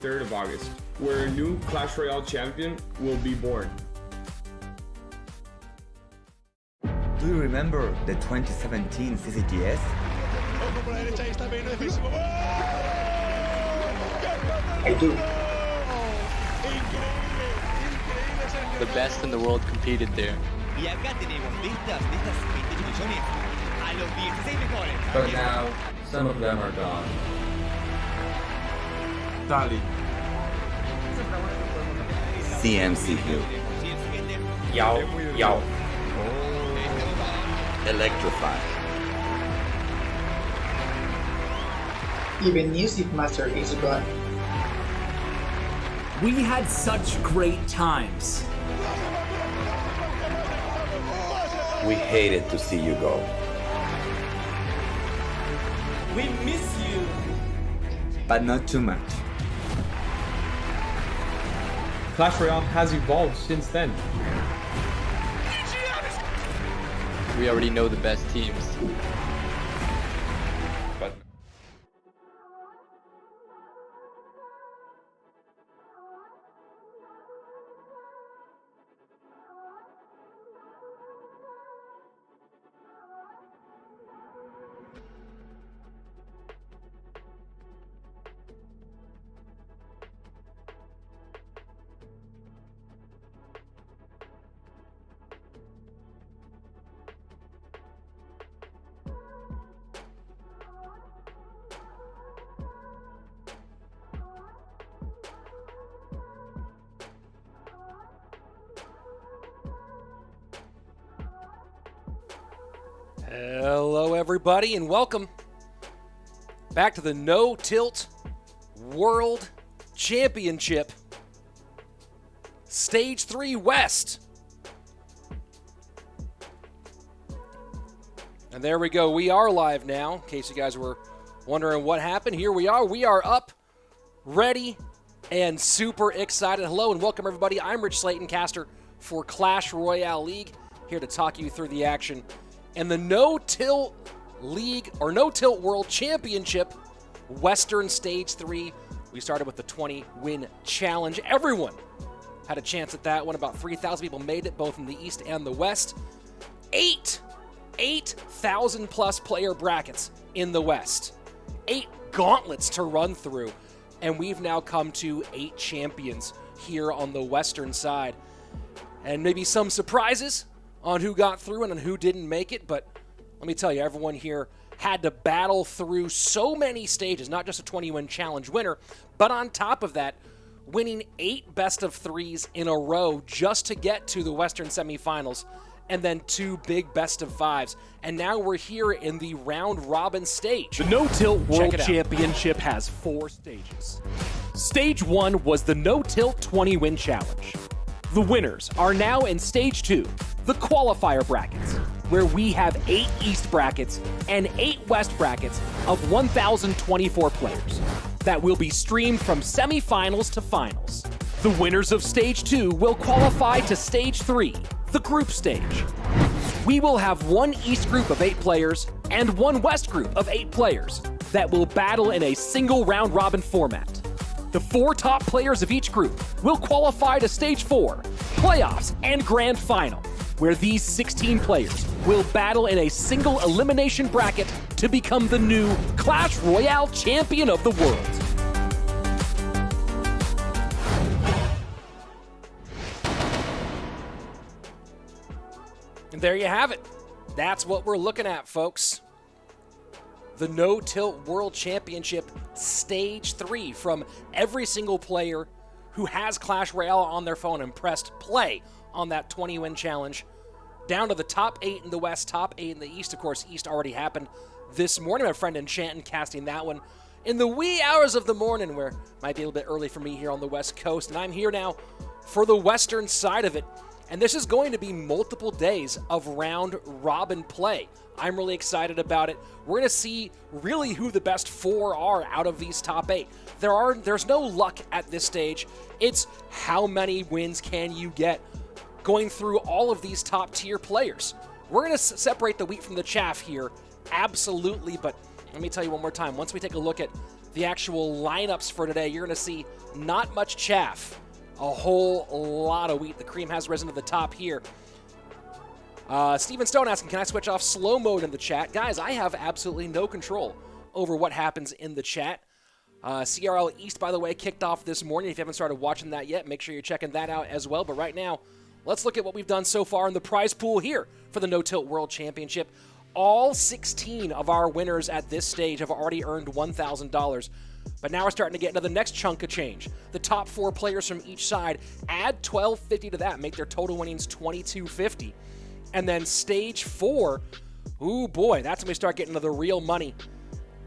3rd of August, where a new Clash Royale champion will be born. Do you remember the 2017 CCGS? I do. The best in the world competed there. But now, some of them are gone. Dali. CMCQ. Yao. Electrify. Even Music Master is gone. We had such great times. We hated to see you go. We miss you. But not too much. Clash Royale has evolved since then. We already know the best teams. But Hello, everybody, and welcome back to the No Tilt World Championship Stage 3 West. And there we go. We are live now, in case you guys were wondering what happened. Here we are. We are up, ready, and super excited. Hello, and welcome, everybody. I'm Rich Slayton, caster for Clash Royale League, here to talk you through the action and the No Tilt League, or No Tilt World Championship, Western Stage 3. We started with the 20-win challenge. Everyone had a chance at that one. About 3,000 people made it, both in the East and the West. 8,000-plus player brackets in the West. 8 gauntlets to run through. And we've now come to 8 champions here on the Western side. And maybe some surprises on who got through and on who didn't make it, but let me tell you, everyone here had to battle through so many stages, not just a 20-win challenge winner, but on top of that, winning 8 best of 3s in a row just to get to the Western semifinals, and then 2 big best of 5s. And now we're here in the round robin stage. The No Tilt World Championship has 4 stages. Stage 1 was the No Tilt 20-win challenge. The winners are now in Stage 2, the qualifier brackets, where we have 8 East brackets and 8 West brackets of 1,024 players that will be streamed from semifinals to finals. The winners of Stage 2 will qualify to Stage 3, the group stage. We will have 1 East group of 8 players and 1 West group of 8 players that will battle in a single round-robin format. The 4 top players of each group will qualify to Stage 4, playoffs, and grand final, where these 16 players will battle in a single elimination bracket to become the new Clash Royale champion of the world. And there you have it. That's what we're looking at, folks. The No Tilt World Championship Stage 3, from every single player who has Clash Royale on their phone and pressed play on that 20-win challenge, down to the top 8 in the West, top 8 in the East. Of course, East already happened this morning. My friend Enchantin casting that one in the wee hours of the morning, where it might be a little bit early for me here on the West Coast. And I'm here now for the Western side of it. And this is going to be multiple days of round-robin play. I'm really excited about it. We're going to see really who the best 4 are out of these top 8. There's no luck at this stage. It's how many wins can you get going through all of these top-tier players. We're going to separate the wheat from the chaff here, absolutely, but let me tell you one more time. Once we take a look at the actual lineups for today, you're going to see not much chaff. A whole lot of wheat. The cream has risen to the top here. Steven Stone asking, can I switch off slow mode in the chat? Guys, I have absolutely no control over what happens in the chat. CRL East, by the way, kicked off this morning. If you haven't started watching that yet, make sure you're checking that out as well. But right now, let's look at what we've done so far in the prize pool here for the No Tilt World Championship. All 16 of our winners at this stage have already earned $1,000. But now we're starting to get into the next chunk of change. The top 4 players from each side add $1,250 to that, make their total winnings $2,250. And then stage 4, ooh boy, that's when we start getting to the real money.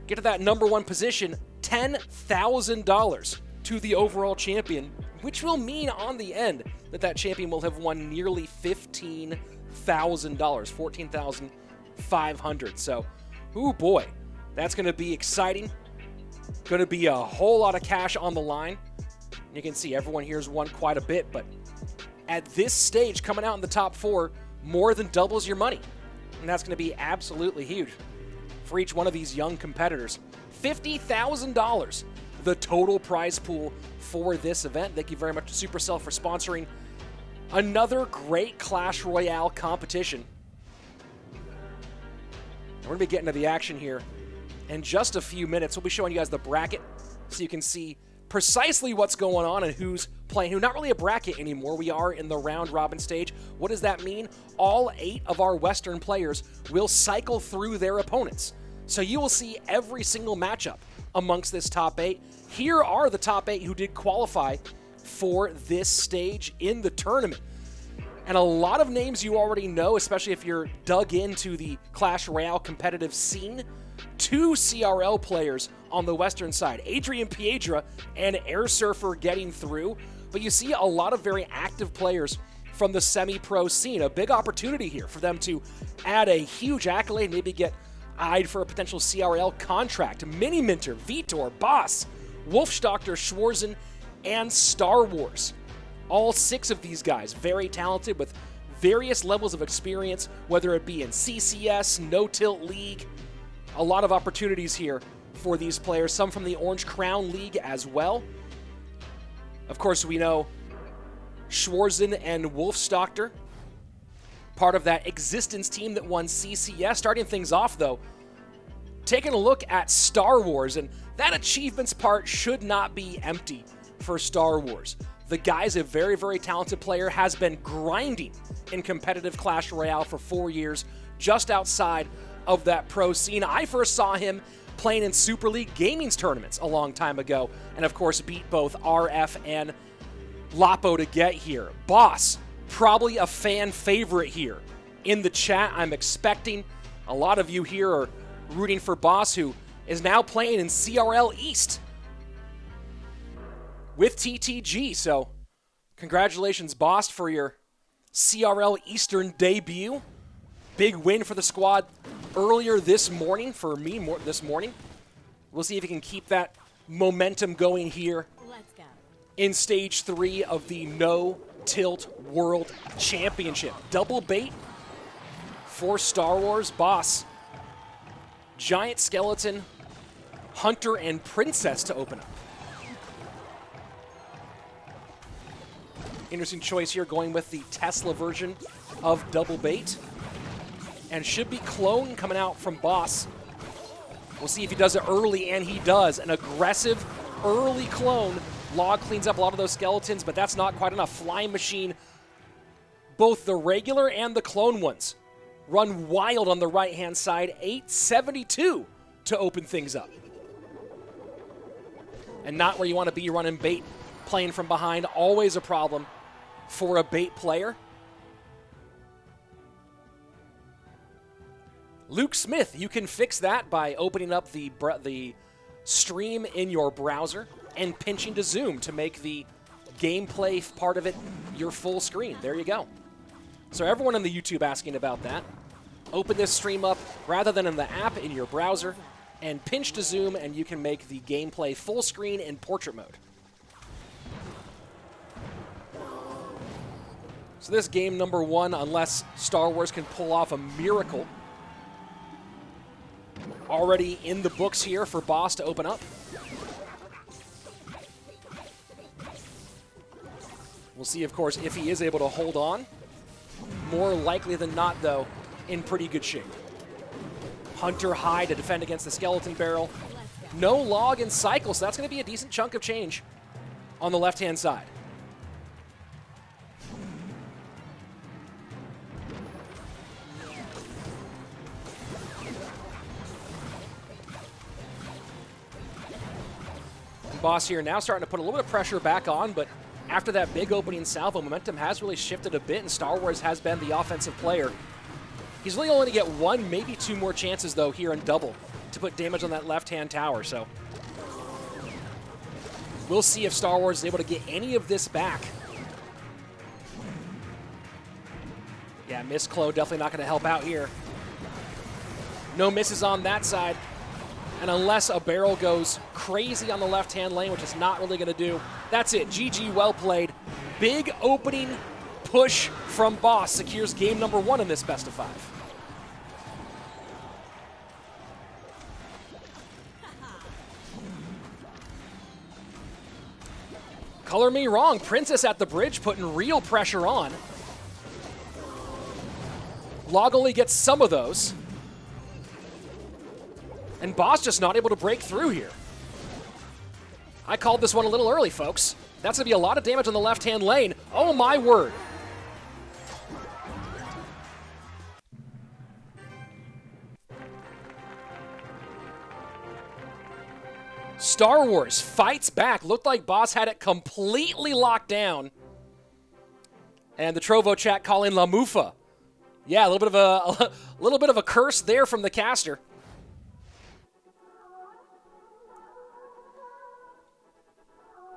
Get to that number 1 position, $10,000 to the overall champion, which will mean on the end that that champion will have won nearly $15,000, $14,500. So, ooh boy, that's going to be exciting. Going to be a whole lot of cash on the line. You can see everyone here's won quite a bit, but at this stage, coming out in the top 4 more than doubles your money. And that's going to be absolutely huge for each one of these young competitors. $50,000, the total prize pool for this event. Thank you very much to Supercell for sponsoring another great Clash Royale competition. We're going to be getting to the action here in just a few minutes. We'll be showing you guys the bracket so you can see precisely what's going on and who's playing who. Not really a bracket anymore. We are in the round robin stage. What does that mean? All 8 of our Western players will cycle through their opponents. So you will see every single matchup amongst this top 8. Here are the top 8 who did qualify for this stage in the tournament. And a lot of names you already know, especially if you're dug into the Clash Royale competitive scene. 2 CRL players on the Western side, Adrian, Piedra, and AirSurfer getting through. But you see a lot of very active players from the semi-pro scene. A big opportunity here for them to add a huge accolade, maybe get eyed for a potential CRL contract. Miniminter, Vitor, Boss, Wolfstochter, Schwarzen, and StarWars. All 6 of these guys, very talented with various levels of experience, whether it be in CCS, No Tilt League. A lot of opportunities here for these players, some from the Orange Crown League as well. Of course, we know Schwarzen and Wolfstochter, part of that existence team that won CCS. Starting things off, though, taking a look at StarWars, and that achievements part should not be empty for StarWars. The guy's a very, very talented player, has been grinding in competitive Clash Royale for 4 years, just outside of that pro scene. I first saw him playing in Super League Gaming's tournaments a long time ago, and of course beat both RF and Lapo to get here. Boss, probably a fan favorite here in the chat. I'm expecting a lot of you here are rooting for Boss, who is now playing in CRL East with TTG. So congratulations, Boss, for your CRL Eastern debut. Big win for the squad earlier this morning, for me this morning. We'll see if he can keep that momentum going here in Stage 3 of the No Tilt World Championship. Double bait for StarWars. Boss, Giant Skeleton, Hunter, and Princess to open up. Interesting choice here, going with the Tesla version of double bait. And should be Clone coming out from Boss. We'll see if he does it early, and he does. An aggressive early Clone. Log cleans up a lot of those skeletons, but that's not quite enough. Flying Machine, both the regular and the Clone ones, run wild on the right-hand side. 872 to open things up. And not where you want to be running bait, playing from behind. Always a problem for a bait player. Luke Smith, you can fix that by opening up the stream in your browser and pinching to zoom to make the gameplay part of it your full screen. There you go. So everyone in the YouTube asking about that. Open this stream up rather than in the app in your browser and pinch to zoom, and you can make the gameplay full screen in portrait mode. So this game number 1, unless StarWars can pull off a miracle, already in the books here for Boss to open up. We'll see, of course, if he is able to hold on. More likely than not, though, in pretty good shape. Hunter high to defend against the skeleton barrel. No log and cycle, so that's going to be a decent chunk of change on the left-hand side. Boss here now starting to put a little bit of pressure back on, but after that big opening salvo, momentum has really shifted a bit, and StarWars has been the offensive player. He's really only going to get one, maybe two more chances, though, here in double to put damage on that left-hand tower, so we'll see if StarWars is able to get any of this back. Yeah, Miss Clo definitely not going to help out here. No misses on that side. And unless a barrel goes crazy on the left-hand lane, which is not really going to do, that's it. GG, well played. Big opening push from Boss secures game number 1 in this best of 5. Color me wrong. Princess at the bridge putting real pressure on. Log only gets some of those. And Boss just not able to break through here. I called this one a little early, folks. That's going to be a lot of damage on the left-hand lane. Oh, my word. StarWars fights back. Looked like Boss had it completely locked down. And the Trovo chat calling La Mufa. Yeah, a little bit of a curse there from the caster.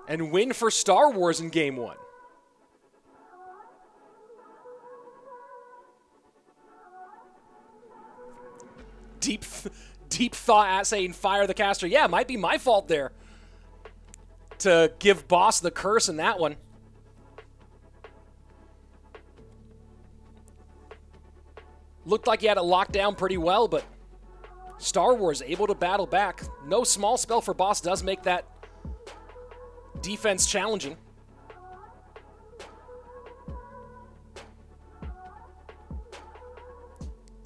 And win for StarWars in game 1. Deep thought at saying fire the caster. Yeah, it might be my fault there to give Boss the curse in that one. Looked like he had it locked down pretty well, but StarWars able to battle back. No small spell for Boss does make that defense challenging.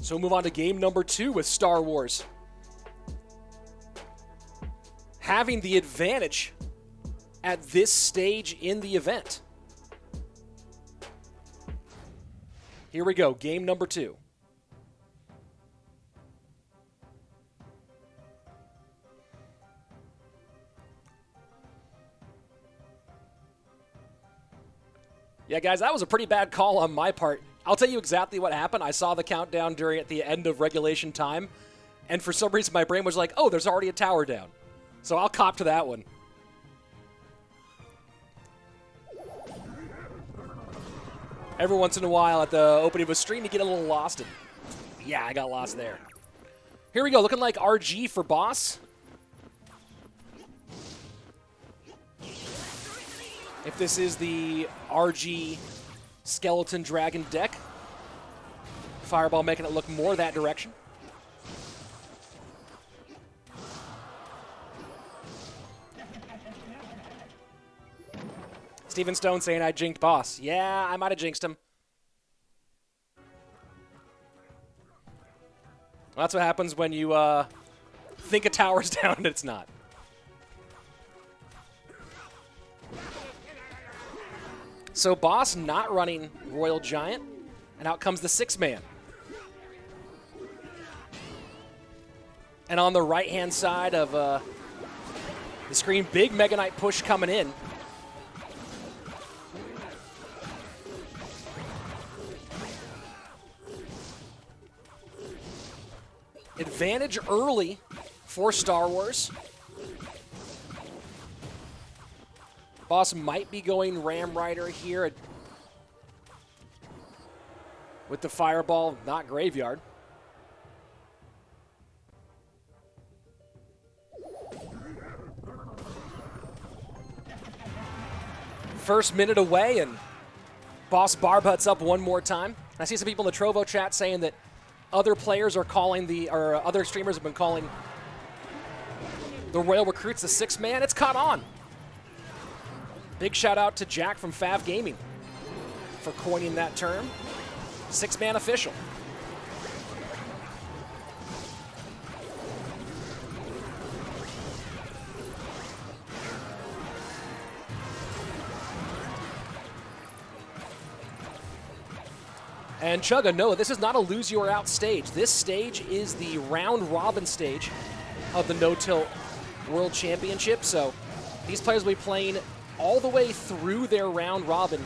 So we'll move on to game number 2 with StarWars having the advantage at this stage in the event. Here we go, game number 2. Yeah, guys, that was a pretty bad call on my part. I'll tell you exactly what happened. I saw the countdown at the end of regulation time, and for some reason my brain was like, oh, there's already a tower down. So I'll cop to that one. Every once in a while at the opening of a stream, you get a little lost. And yeah, I got lost there. Here we go, looking like RG for Boss. If this is the RG Skeleton Dragon deck, Fireball making it look more that direction. Steven Stone saying I jinked Boss. Yeah, I might have jinxed him. Well, that's what happens when you think a tower's down and it's not. So Boss not running Royal Giant, and out comes the 6-man. And on the right-hand side of the screen, big Mega Knight push coming in. Advantage early for StarWars. Boss might be going Ram Rider here with the Fireball, not Graveyard. First minute away, and Boss bar butts up one more time. I see some people in the Trovo chat saying that other players are calling other streamers have been calling the Royal Recruits the 6-man. It's caught on. Big shout out to Jack from Fav Gaming. for coining that term. 6-man official. And Chugga, no, this is not a lose you or out stage. This stage is the round robin stage of the No-Tilt World Championship. So these players will be playing all the way through their round robin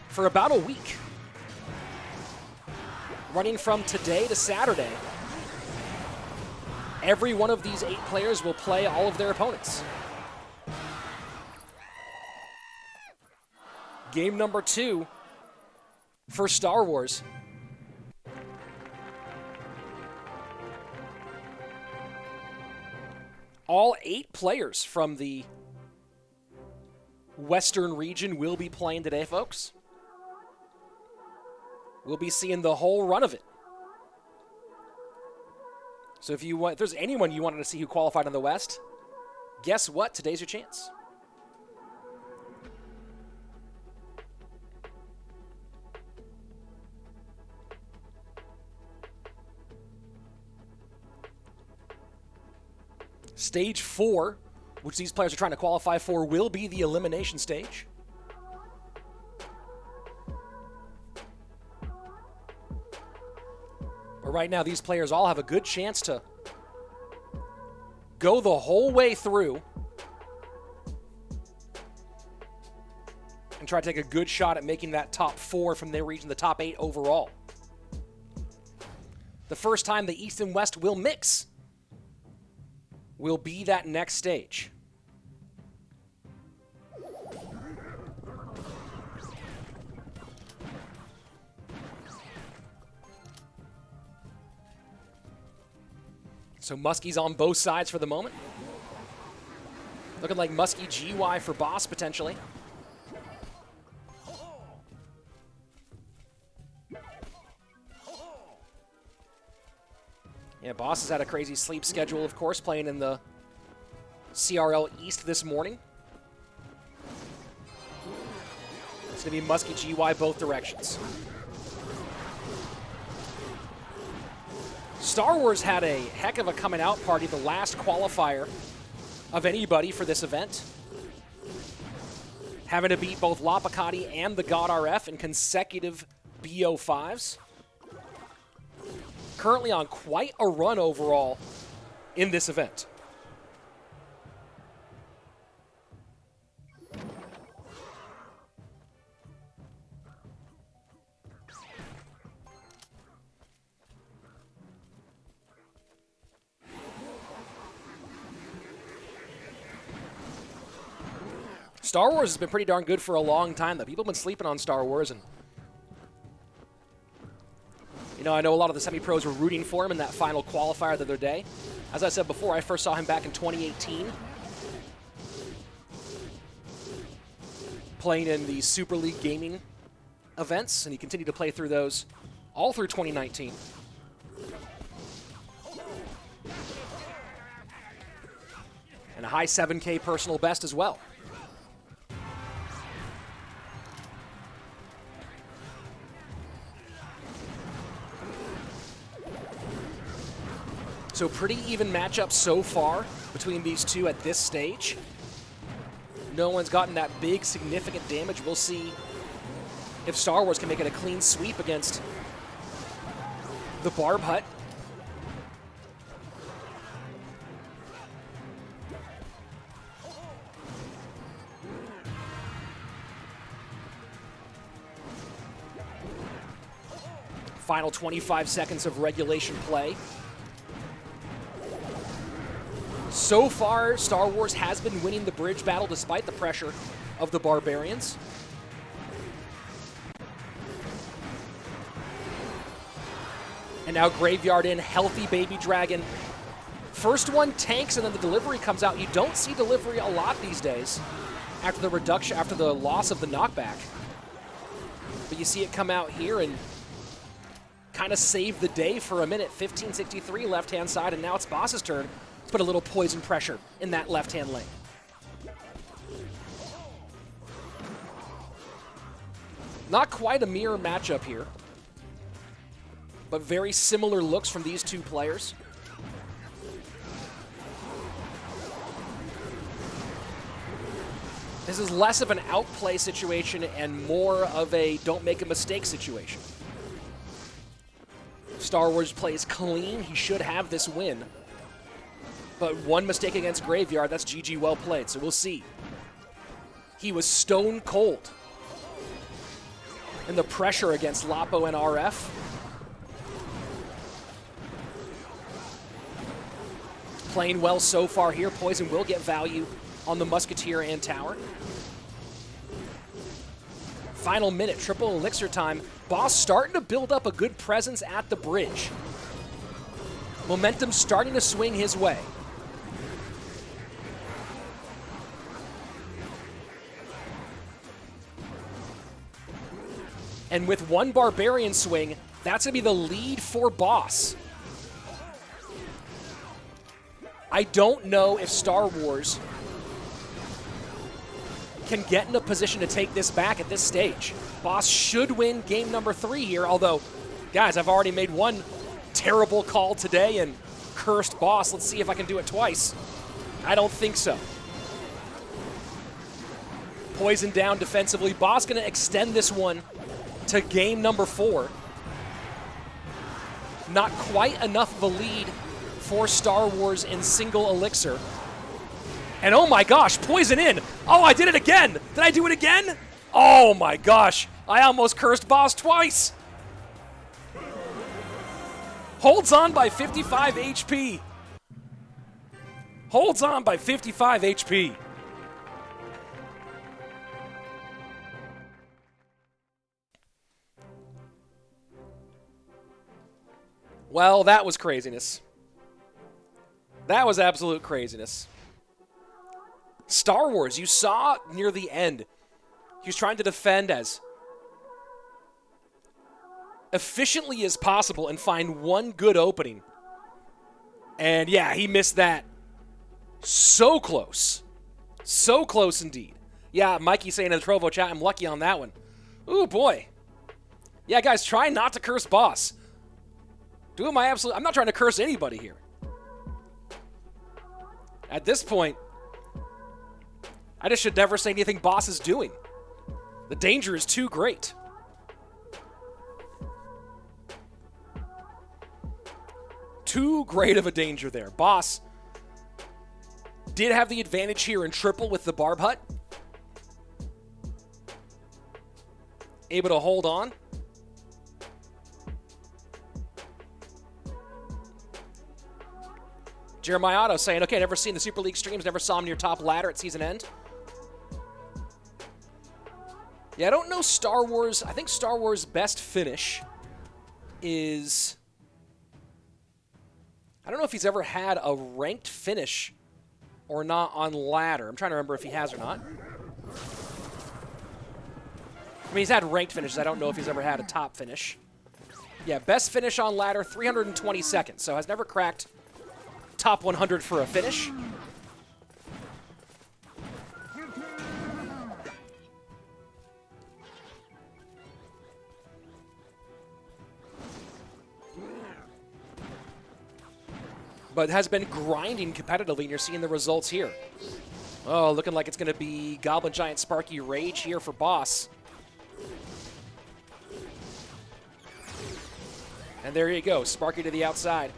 for about a week. Running from today to Saturday. Every one of these 8 players will play all of their opponents. Game number 2 for StarWars. All 8 players from the Western region will be playing today, folks. We'll be seeing the whole run of it. So if there's anyone you wanted to see who qualified in the West, guess what? Today's your chance. Stage 4, which these players are trying to qualify for, will be the elimination stage. But right now, these players all have a good chance to go the whole way through and try to take a good shot at making that top 4 from their region, the top 8 overall. The first time the East and West will mix will be that next stage. So Muskie's on both sides for the moment. Looking like Muskie GY for Boss, potentially. Yeah, Boss has had a crazy sleep schedule, of course, playing in the CRL East this morning. It's going to be Muskie GY both directions. StarWars had a heck of a coming out party, the last qualifier of anybody for this event. Having to beat both Lapakati and the God RF in consecutive BO5s. Currently on quite a run overall in this event. Star Wars has been pretty darn good for a long time, though. People have been sleeping on Star Wars, and you know, I know a lot of the semi-pros were rooting for him in that final qualifier the other day. As I said before, I first saw him back in 2018, playing in the Super League Gaming events, and he continued to play through those all through 2019. And a high 7K personal best as well. So pretty even matchup so far between these two at this stage. No one's gotten that big, significant damage. We'll see if Star Wars can make it a clean sweep against the Barb Hut. Final 25 seconds of regulation play. So far, Star Wars has been winning the bridge battle despite the pressure of the Barbarians. And now Graveyard in, healthy Baby Dragon. First one tanks and then the delivery comes out. You don't see delivery a lot these days after the reduction, after the loss of the knockback. But you see it come out here and kind of save the day for a minute. 1563 left-hand side, and now it's Boss's turn. Put a little poison pressure in that left-hand lane. Not quite a mirror matchup here, but very similar looks from these two players. This is less of an outplay situation and more of a don't make a mistake situation. If StarWars plays clean, he should have this win. But one mistake against Graveyard, that's GG well played, so we'll see. He was stone cold in the pressure against Lapo and RF. Playing well so far here. Poison will get value on the Musketeer and Tower. Final minute, triple elixir time. Boss starting to build up a good presence at the bridge. Momentum starting to swing his way. And with one Barbarian swing, that's going to be the lead for Boss. I don't know if StarWars can get in a position to take this back at this stage. Boss should win game number 3 here, although, guys, I've already made one terrible call today and cursed Boss. Let's see if I can do it twice. I don't think so. Poison down defensively. Boss going to extend this one to game number 4. Not quite enough of a lead for StarWars in single elixir. And oh my gosh, Poison in. Oh, I did it again. Did I do it again? Oh my gosh, I almost cursed Boss twice. Holds on by 55 HP. Holds on by 55 HP. Well, that was craziness. That was absolute craziness. StarWars, you saw near the end, he was trying to defend as efficiently as possible and find one good opening. And yeah, he missed that. So close. So close indeed. Yeah, Mikey saying in the Trovo chat, I'm lucky on that one. Ooh, boy. Yeah, guys, try not to curse Boss. I'm not trying to curse anybody here. At this point, I just should never say anything Boss is doing. The danger is too great. Too great of a danger there. Boss did have the advantage here in triple with the Barb Hut. Able to hold on. Jeremiah Otto saying, okay, never seen the Super League streams, never saw him near top ladder at season end. Yeah, I don't know StarWars. I think StarWars' best finish is... I don't know if he's ever had a ranked finish or not on ladder. I'm trying to remember if he has or not. I mean, he's had ranked finishes. I don't know if he's ever had a top finish. Yeah, best finish on ladder, 322nd. So has never cracked top 100 for a finish. But has been grinding competitively, and you're seeing the results here. Oh, looking like it's going to be Goblin Giant Sparky Rage here for Boss. And there you go, Sparky to the outside.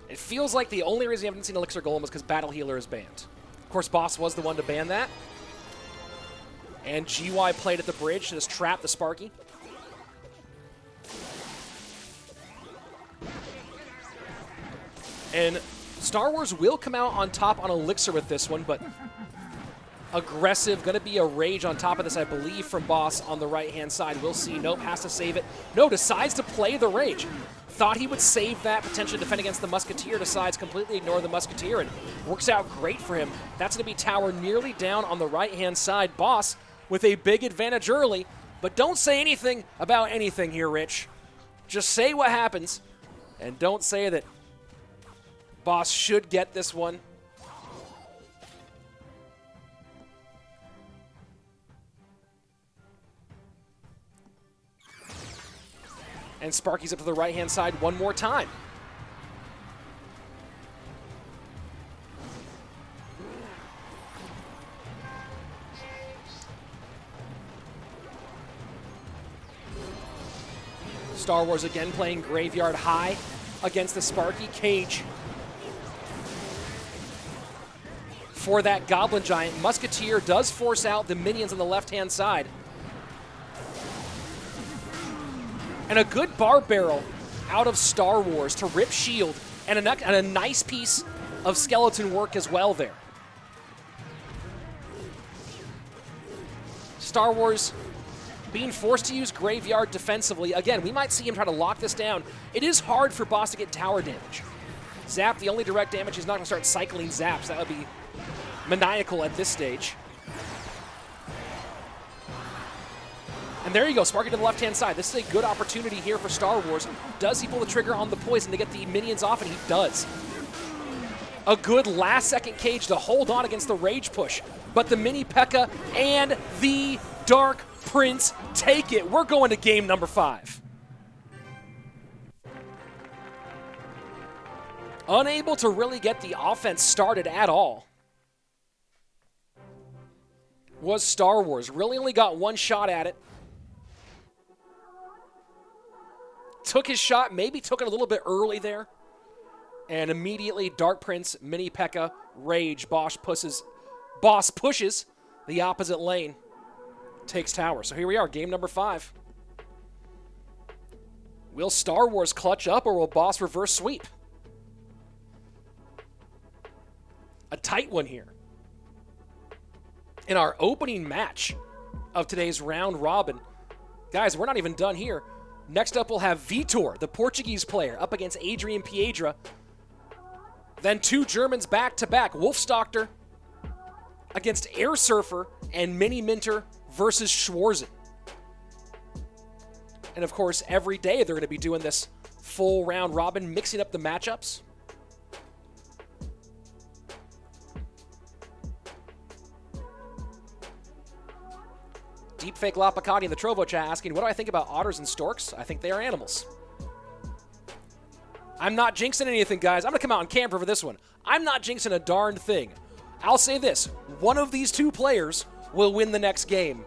It feels like the only reason you haven't seen Elixir Golem was because Battle Healer is banned. Of course, Boss was the one to ban that. And GY played at the bridge to just trap the Sparky. And StarWars will come out on top on Elixir with this one, but aggressive. Going to be a Rage on top of this, I believe, from Boss on the right-hand side. We'll see. Nope, has to save it. No, decides to play the Rage. Thought he would save that, potentially defend against the Musketeer, decides completely ignore the Musketeer, and works out great for him. That's going to be Tower nearly down on the right-hand side. Boss with a big advantage early, but don't say anything about anything here, Rich. Just say what happens, and don't say that Boss should get this one. And Sparky's up to the right-hand side one more time. StarWars again playing Graveyard High against the Sparky. Cage for that Goblin Giant. Musketeer does force out the minions on the left-hand side. And a good bar barrel out of StarWars to rip shield, and a nice piece of skeleton work as well there. StarWars being forced to use Graveyard defensively. Again, we might see him try to lock this down. It is hard for Boss to get tower damage. Zap, the only direct damage, he's not going to start cycling zaps. That would be maniacal at this stage. And there you go, Sparky to the left-hand side. This is a good opportunity here for StarWars. Does he pull the trigger on the poison to get the minions off? And he does. A good last-second cage to hold on against the rage push. But the mini P.E.K.K.A. and the Dark Prince take it. We're going to game number 5. Unable to really get the offense started at all was StarWars. Really only got one shot at it. Took his shot, maybe took it a little bit early there. And immediately Dark Prince, Mini P.E.K.K.A., Rage, Boss pushes the opposite lane. Takes tower. So here we are, game number 5. Will StarWars clutch up or will Boss reverse sweep? A tight one here. In our opening match of today's round robin. Guys, we're not even done here. Next up, we'll have Vitor, the Portuguese player, up against Adrian Piedra. Then 2 Germans back-to-back. Wolfstochter against AirSurfer and Miniminter versus Schwarzen. And of course, every day they're going to be doing this full round robin, mixing up the matchups. Deepfake Lapacati in the Trovo chat asking, what do I think about otters and storks? I think they are animals. I'm not jinxing anything, guys. I'm going to come out on camera for this one. I'm not jinxing a darned thing. I'll say this. One of these 2 players will win the next game.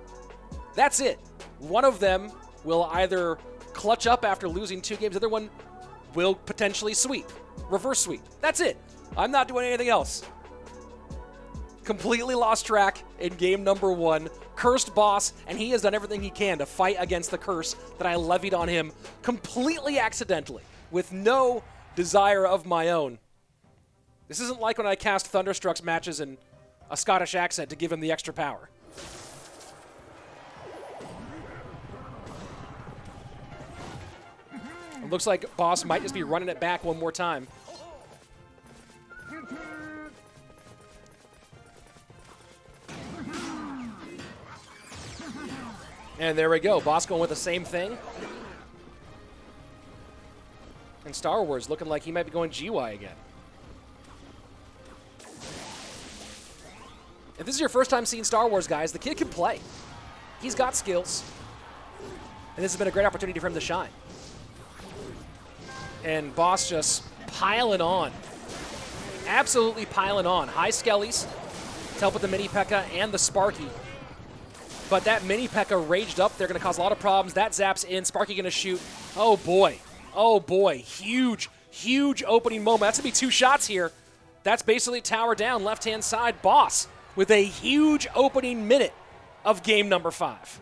That's it. One of them will either clutch up after losing 2 games. The other one will potentially sweep. Reverse sweep. That's it. I'm not doing anything else. Completely lost track in game number 1. Cursed Boss, and he has done everything he can to fight against the curse that I levied on him completely accidentally, with no desire of my own. This isn't like when I cast Thunderstruck's matches in a Scottish accent to give him the extra power. It looks like Boss might just be running it back one more time. And there we go. Boss going with the same thing. And StarWars looking like he might be going GY again. If this is your first time seeing StarWars, guys, the kid can play. He's got skills. And this has been a great opportunity for him to shine. And Boss just piling on. Absolutely piling on. High skellies to help with the Mini P.E.K.K.A. and the Sparky. But that Mini P.E.K.K.A. raged up. They're going to cause a lot of problems. That zaps in. Sparky going to shoot. Oh, boy. Oh, boy. Huge, huge opening moment. That's going to be 2 shots here. That's basically tower down, left-hand side. Boss with a huge opening minute of game number 5.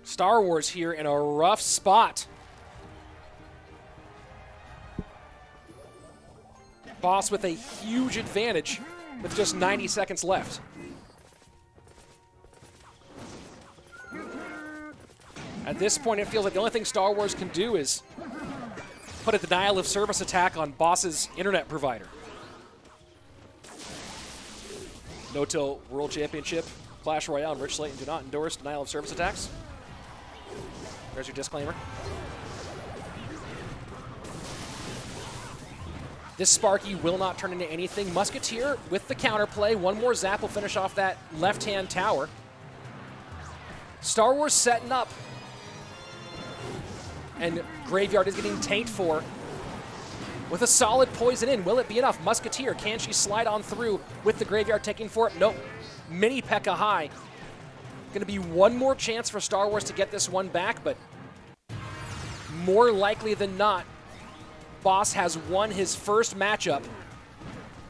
StarWars here in a rough spot. Boss with a huge advantage with just 90 seconds left. At this point, it feels like the only thing StarWars can do is put a denial of service attack on Boss's internet provider. No-Till World Championship, Clash Royale, and Rich Slayton do not endorse denial of service attacks. There's your disclaimer. This Sparky will not turn into anything. Musketeer with the counterplay. One more zap will finish off that left-hand tower. StarWars setting up. And Graveyard is getting tanked for with a solid poison in. Will it be enough? Musketeer, can she slide on through with the Graveyard taking for it? Nope. Mini P.E.K.K.A. high. Going to be one more chance for StarWars to get this one back, but more likely than not, Boss has won his first matchup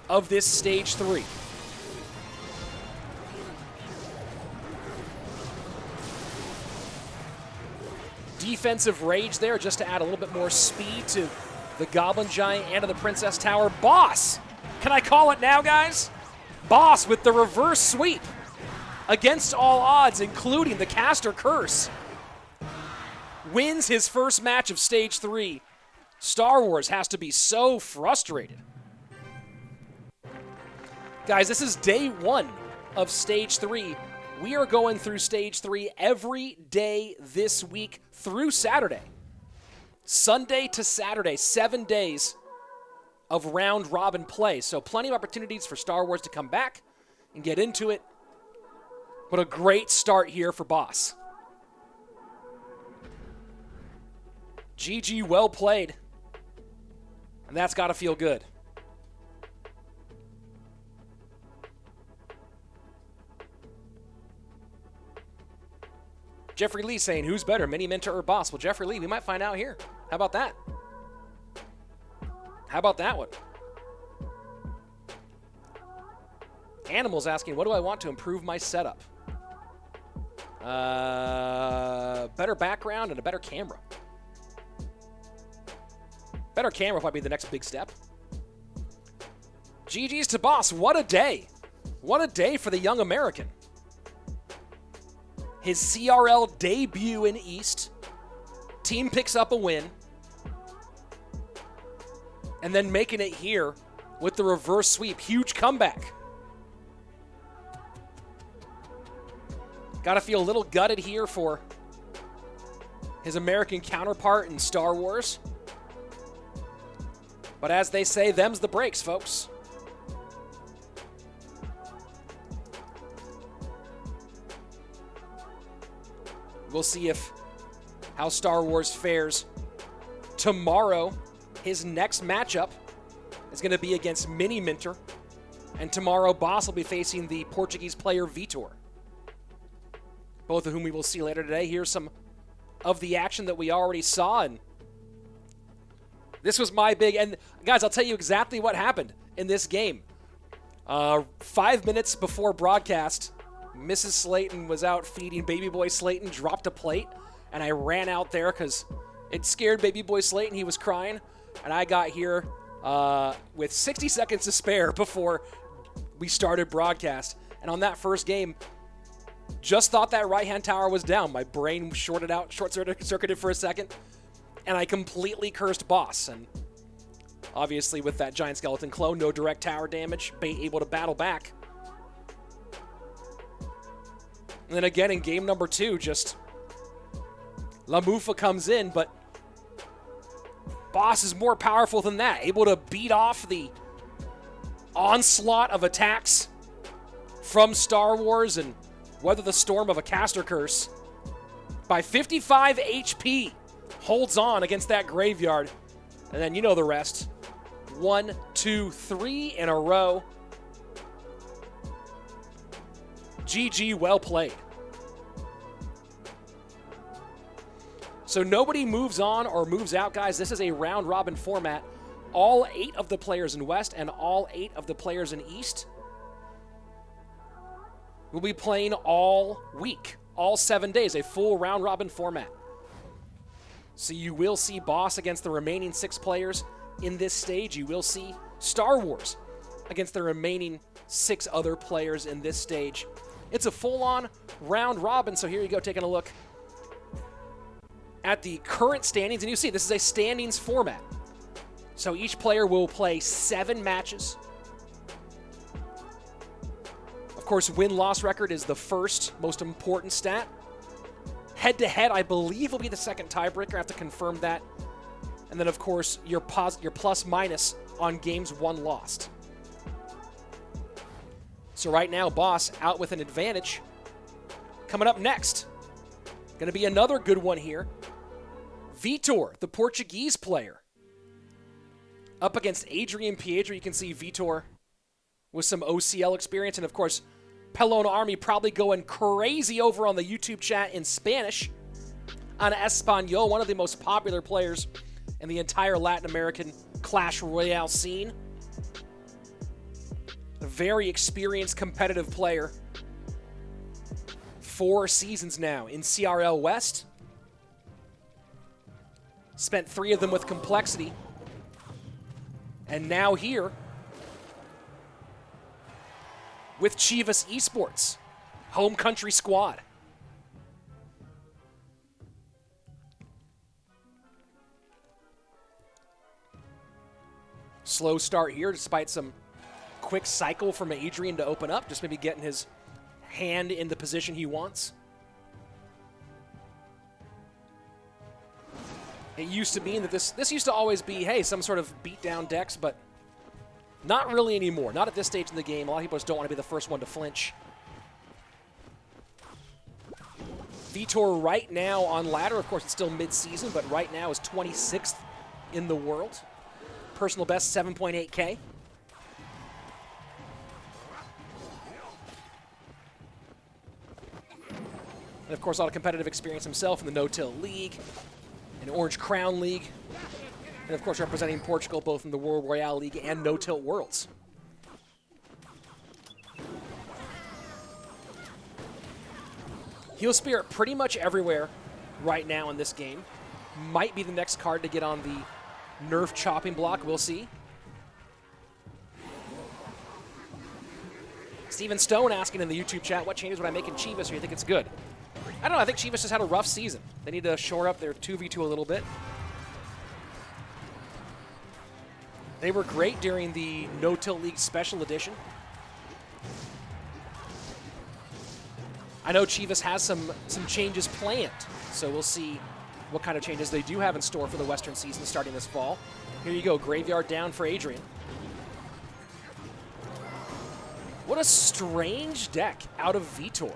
of this Stage 3. Defensive rage there just to add a little bit more speed to the Goblin Giant and to the Princess Tower. Boss! Can I call it now, guys? Boss with the reverse sweep against all odds, including the Caster Curse. Wins his first match of Stage 3. StarWars has to be so frustrated. Guys, this is day 1 of Stage 3. We are going through Stage 3 every day this week through Saturday. Sunday to Saturday, 7 days of round-robin play. So plenty of opportunities for StarWars to come back and get into it. But a great start here for Boss. GG, well played. And that's got to feel good. Jeffrey Lee saying, who's better, Miniminter or Boss? Well, Jeffrey Lee, we might find out here. How about that? How about that one? Animal's asking, what do I want to improve my setup? Better background and a better camera. Better camera might be the next big step. GG's to Boss. What a day. What a day for the young American. His CRL debut in East. Team picks up a win. And then making it here with the reverse sweep. Huge comeback. Gotta feel a little gutted here for his American counterpart in StarWars. But as they say, them's the breaks, folks. We'll see how StarWars fares tomorrow. His next matchup is going to be against Miniminter. And tomorrow, Boss will be facing the Portuguese player Vitor. Both of whom we will see later today. Here's some of the action that we already saw. And this was my big... And guys, I'll tell you exactly what happened in this game. 5 minutes before broadcast, Mrs. Slayton was out feeding baby boy Slayton, dropped a plate, and I ran out there because it scared baby boy Slayton. He was crying, and I got here with 60 seconds to spare before we started broadcast. And on that first game, just thought that right-hand tower was down. My brain short-circuited for a second, and I completely cursed Boss. And obviously with that giant skeleton clone, no direct tower damage, Bait able to battle back. And then again in game number 2, just La Mufa comes in, but Boss is more powerful than that. Able to beat off the onslaught of attacks from StarWars and weather the storm of a Caster Curse. By 55 HP, holds on against that Graveyard. And then you know the rest. 1, 2, 3 in a row. GG, well played. So nobody moves on or moves out, guys. This is a round-robin format. All 8 of the players in West and all 8 of the players in East will be playing all week, all 7 days, a full round-robin format. So you will see Boss against the remaining 6 players in this stage. You will see StarWars against the remaining 6 other players in this stage. It's a full-on round-robin, so here you go, taking a look at the current standings, and you see this is a standings format. So each player will play 7 matches. Of Of course, win-loss record is the first most important stat. Head-to-head, I believe, will be the second tiebreaker. I have to confirm that. And then, of course, your plus-minus on games won lost. So right now, Boss out with an advantage. Coming up next, going to be another good one here. Vitor, the Portuguese player, up against Adrian Piedra. You can see Vitor with some OCL experience. And, of course, Pelon Army probably going crazy over on the YouTube chat in Spanish. On Espanol, one of the most popular players in the entire Latin American Clash Royale scene. A very experienced competitive player. 4 seasons now in CRL West. Spent 3 of them with Complexity. And now here with Chivas Esports, home country squad. Slow start here despite some quick cycle from Adrian to open up, just maybe getting his hand in the position he wants. It used to be that this used to always be, hey, some sort of beat-down decks, but not really anymore. Not at this stage in the game. A lot of people just don't want to be the first one to flinch. Vitor right now on ladder. Of course, it's still mid-season, but right now is 26th in the world. Personal best, 7.8K. And, of course, a lot of competitive experience himself in the No-Till League, in Orange Crown League, and, of course, representing Portugal both in the World Royale League and No-Tilt Worlds. Heal Spirit pretty much everywhere right now in this game. Might be the next card to get on the nerf chopping block. We'll see. Steven Stone asking in the YouTube chat, what changes would I make in Chivas, or you think it's good? I don't know. I think Chivas just had a rough season. They need to shore up their 2v2 a little bit. They were great during the No-Till League Special Edition. I know Chivas has some changes planned, so we'll see what kind of changes they do have in store for the Western season starting this fall. Here you go, Graveyard down for Adrian. What a strange deck out of Vitor.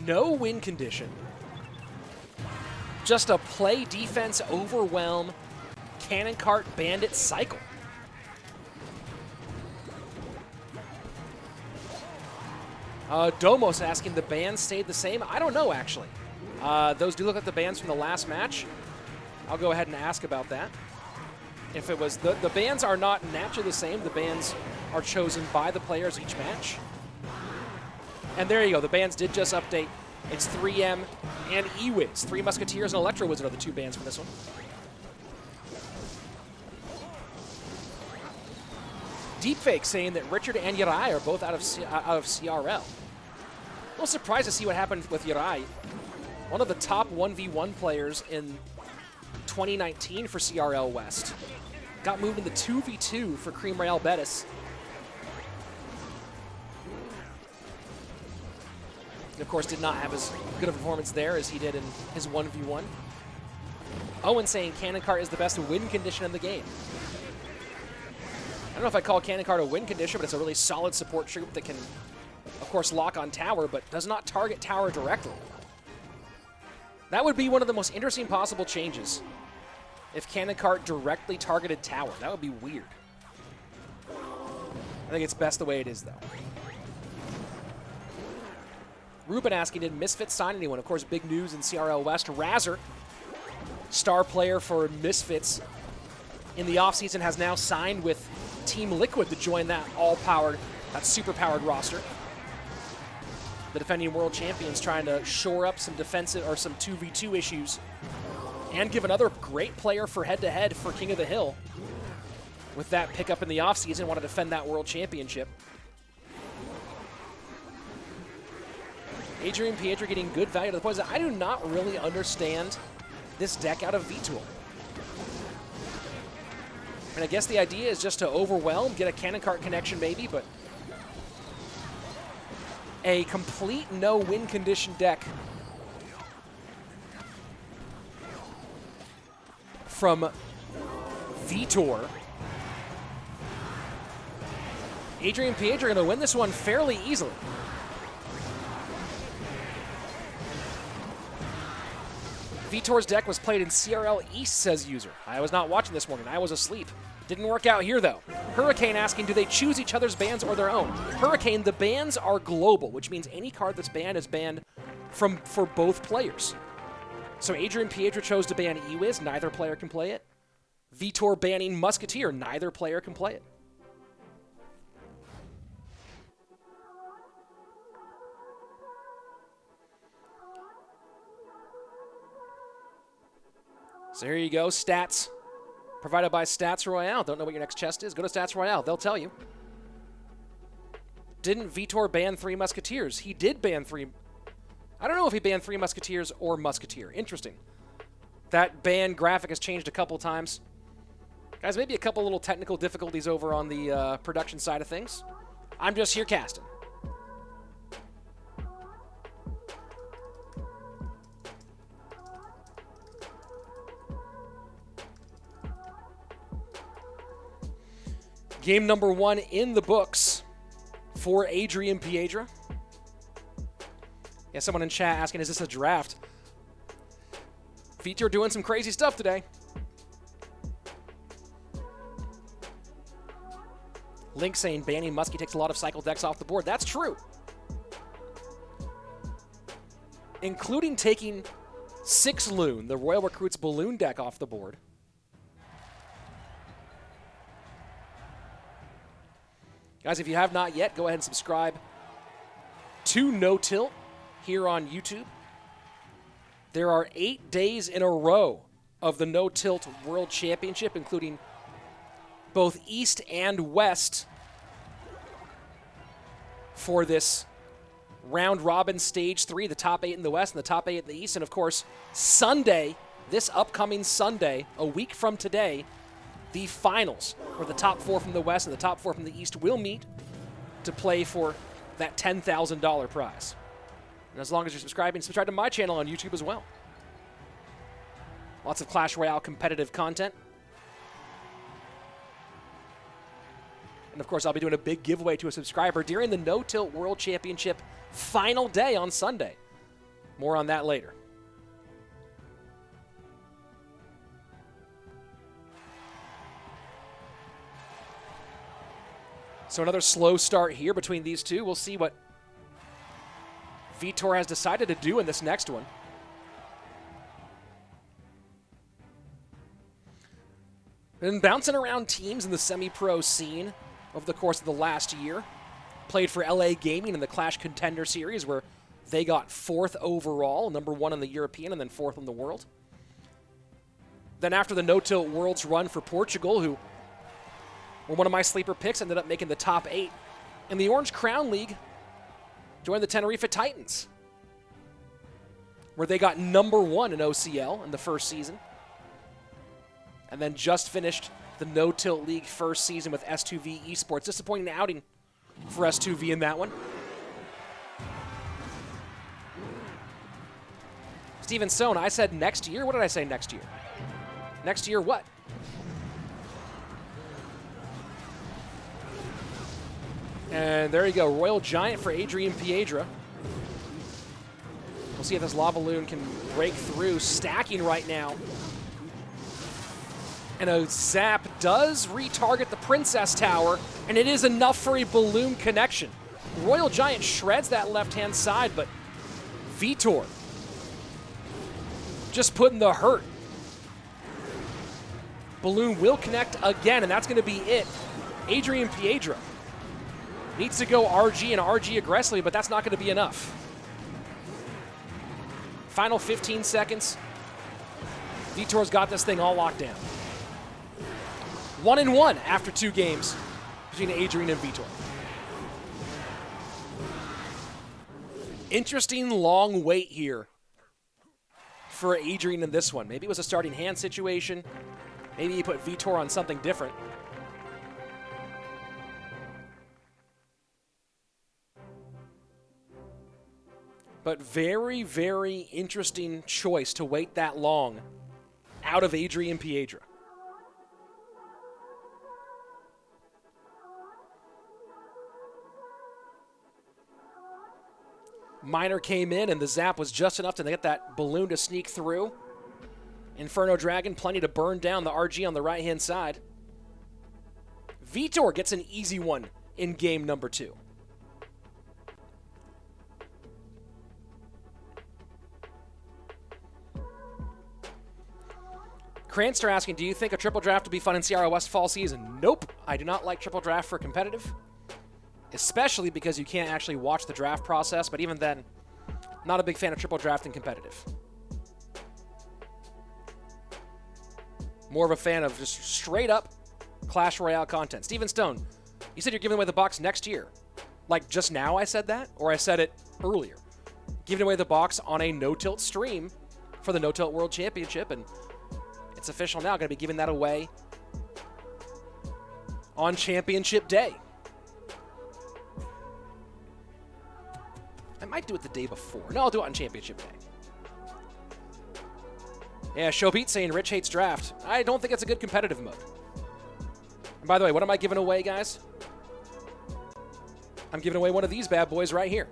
No win condition. Just a play defense, overwhelm, cannon cart, bandit cycle. Domos asking, the bans stayed the same? I don't know, actually. Those do look like the bans from the last match. I'll go ahead and ask about that. If it was, the bans are not naturally the same. The bans are chosen by the players each match. And there you go. The bans did just update. It's 3M and E-Wiz. 3 Musketeers and Electro Wizard are the 2 bans for this one. Deepfake saying that Richard and Uri are both out of CRL. A little surprised to see what happened with Uri. One of the top 1v1 players in 2019 for CRL West. Got moved into 2v2 for Cream Real Betis. And of course, did not have as good a performance there as he did in his 1v1. Owen saying Cannon Cart is the best win condition in the game. I don't know if I call Cannon Cart a win condition, but it's a really solid support troop that can, of course, lock on tower, but does not target tower directly. That would be one of the most interesting possible changes. If Cannon Cart directly targeted tower, that would be weird. I think it's best the way it is, though. Ruben asking, did Misfits sign anyone? Of course, big news in CRL West. Razzer, star player for Misfits in the offseason, has now signed with Team Liquid to join that all-powered, that super-powered roster. The defending world champions trying to shore up some defensive or some 2v2 issues and give another great player for head-to-head for King of the Hill. With that pickup in the offseason, want to defend that world championship. Adrian Piedra getting good value to the point that I do not really understand this deck out of Vitor. And I guess the idea is just to overwhelm, get a cannon cart connection maybe, but a complete no-win condition deck from Vitor. Adrian and Piedra are going to win this one fairly easily. Vitor's deck was played in CRL East, says user. I was not watching this morning. I was asleep. Didn't work out here, though. Hurricane asking, do they choose each other's bans or their own? Hurricane, the bans are global, which means any card that's banned is banned for both players. So Adrian and Piedra chose to ban Ewiz. Neither player can play it. Vitor banning Musketeer. Neither player can play it. So here you go, stats provided by Stats Royale. Don't know what your next chest is? Go to Stats Royale, they'll tell you. Didn't Vitor ban 3 Musketeers? He did ban 3. I don't know if he banned 3 Musketeers or Musketeer. Interesting. That ban graphic has changed a couple times. Guys, maybe a couple little technical difficulties over on the production side of things. I'm just here casting. Game number 1 in the books for Adrian Piedra. Yeah, someone in chat asking, is this a draft? Vitor doing some crazy stuff today. Link saying banning Muskie takes a lot of cycle decks off the board. That's true. Including taking 6 Loon, the Royal Recruits Balloon deck, off the board. Guys, if you have not yet, go ahead and subscribe to No Tilt here on YouTube. There are 8 days in a row of the No Tilt World Championship, including both East and West for this round robin stage 3, the top 8 in the West and the top 8 in the East. And of course, Sunday, this upcoming Sunday, a week from today, the finals, where the top 4 from the West and the top 4 from the East will meet to play for that $10,000 prize. And as long as you're subscribing, subscribe to my channel on YouTube as well. Lots of Clash Royale competitive content. And of course, I'll be doing a big giveaway to a subscriber during the No Tilt World Championship final day on Sunday. More on that later. So another slow start here between these two. We'll see what Vitor has decided to do in this next one. Been bouncing around teams in the semi-pro scene over the course of the last year. Played for LA Gaming in the Clash Contender Series, where they got 4th overall, number 1 in the European, and then 4th in the world. Then after the No Tilt Worlds run for Portugal, who were one of my sleeper picks, ended up making the top 8. In the Orange Crown League, joined the Tenerife Titans, where they got number 1 in OCL in the first season. And then just finished the No Tilt League first season with S2V Esports. Disappointing outing for S2V in that one. Steven Sohn, I said next year? What did I say next year? Next year what? And there you go, Royal Giant for Adrian Piedra. We'll see if this Lava Loon can break through. Stacking right now. And a zap does retarget the Princess Tower, and it is enough for a balloon connection. Royal Giant shreds that left-hand side, but Vitor just putting the hurt. Balloon will connect again, and that's going to be it. Adrian Piedra needs to go RG and RG aggressively, but that's not going to be enough. Final 15 seconds. Vitor's got this thing all locked down. 1-1 after 2 games between Adrian and Vitor. Interesting long wait here for Adrian in this one. Maybe it was a starting hand situation. Maybe he put Vitor on something different. But very, very interesting choice to wait that long out of Adrian Piedra. Miner came in, and the zap was just enough to get that balloon to sneak through. Inferno Dragon, plenty to burn down the RG on the right-hand side. Vitor gets an easy one in game number 2. Cranster asking, do you think a triple draft would be fun in CROS fall season? Nope. I do not like triple draft for competitive. Especially because you can't actually watch the draft process, but even then, not a big fan of triple draft in competitive. More of a fan of just straight up Clash Royale content. Steven Stone, you said you're giving away the box next year. Like just now I said that? Or I said it earlier? Giving away the box on a no-tilt stream for the No-Tilt World Championship, and it's official now. Going to be giving that away on Championship Day. I might do it the day before. No, I'll do it on Championship Day. Yeah, Showbeat saying Rich hates draft. I don't think it's a good competitive mode. And by the way, what am I giving away, guys? I'm giving away one of these bad boys right here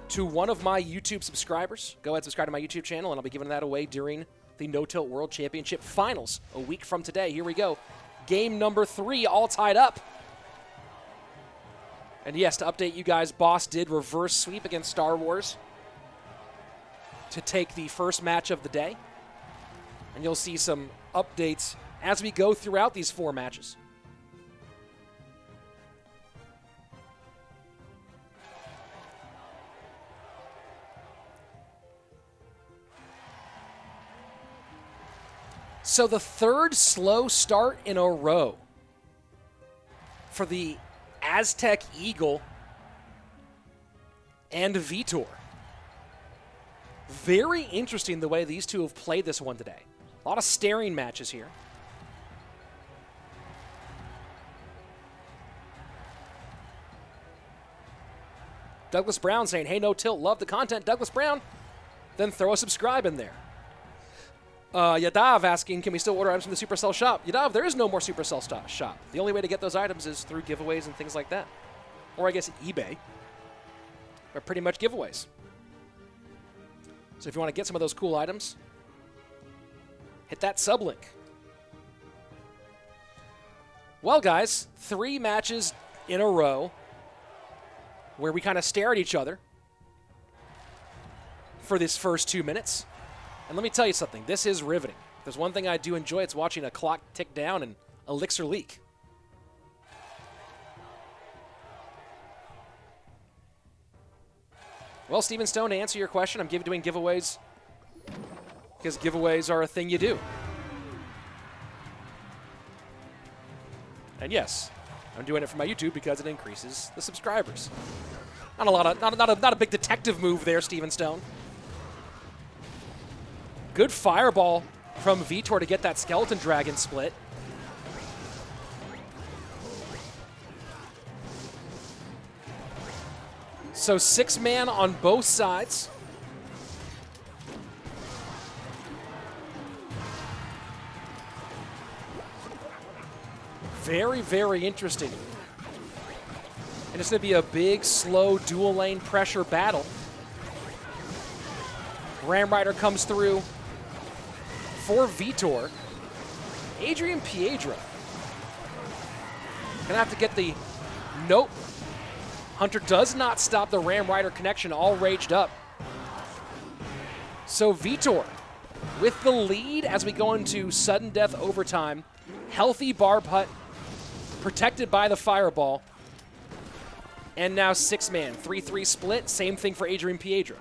to one of my YouTube subscribers. Go ahead and subscribe to my YouTube channel, and I'll be giving that away during the No-Tilt World Championship Finals a week from today. Here we go. Game number 3, all tied up. And yes, to update you guys, Boss did reverse sweep against StarWars to take the first match of the day. And you'll see some updates as we go throughout these 4 matches. So the 3rd slow start in a row for the Aztec Eagle and Vitor. Very interesting the way these two have played this one today. A lot of staring matches here. Douglas Brown saying, hey, no tilt, love the content. Douglas Brown, then throw a subscribe in there. Yadav asking, can we still order items from the Supercell shop? Yadav, there is no more Supercell shop. The only way to get those items is through giveaways and things like that. Or I guess eBay. Or pretty much giveaways. So if you want to get some of those cool items, hit that sub link. Well, guys, 3 matches in a row where we kind of stare at each other for this first 2 minutes. And let me tell you something, this is riveting. If there's one thing I do enjoy, it's watching a clock tick down and elixir leak. Well, Steven Stone, to answer your question, I'm doing giveaways because giveaways are a thing you do. And yes, I'm doing it for my YouTube because it increases the subscribers. Not a big detective move there, Steven Stone. Good fireball from Vitor to get that Skeleton Dragon split. So 6-man on both sides. Very, very interesting. And it's going to be a big, slow, dual-lane pressure battle. Ram Rider comes through for Vitor. Adrian Piedra gonna have to get the nope. Hunter does not stop the Ram Rider connection, all raged up. So Vitor with the lead as we go into sudden death overtime. Healthy barb hut, protected by the fireball. And now 6-man, 3-3 split, same thing for Adrian Piedra.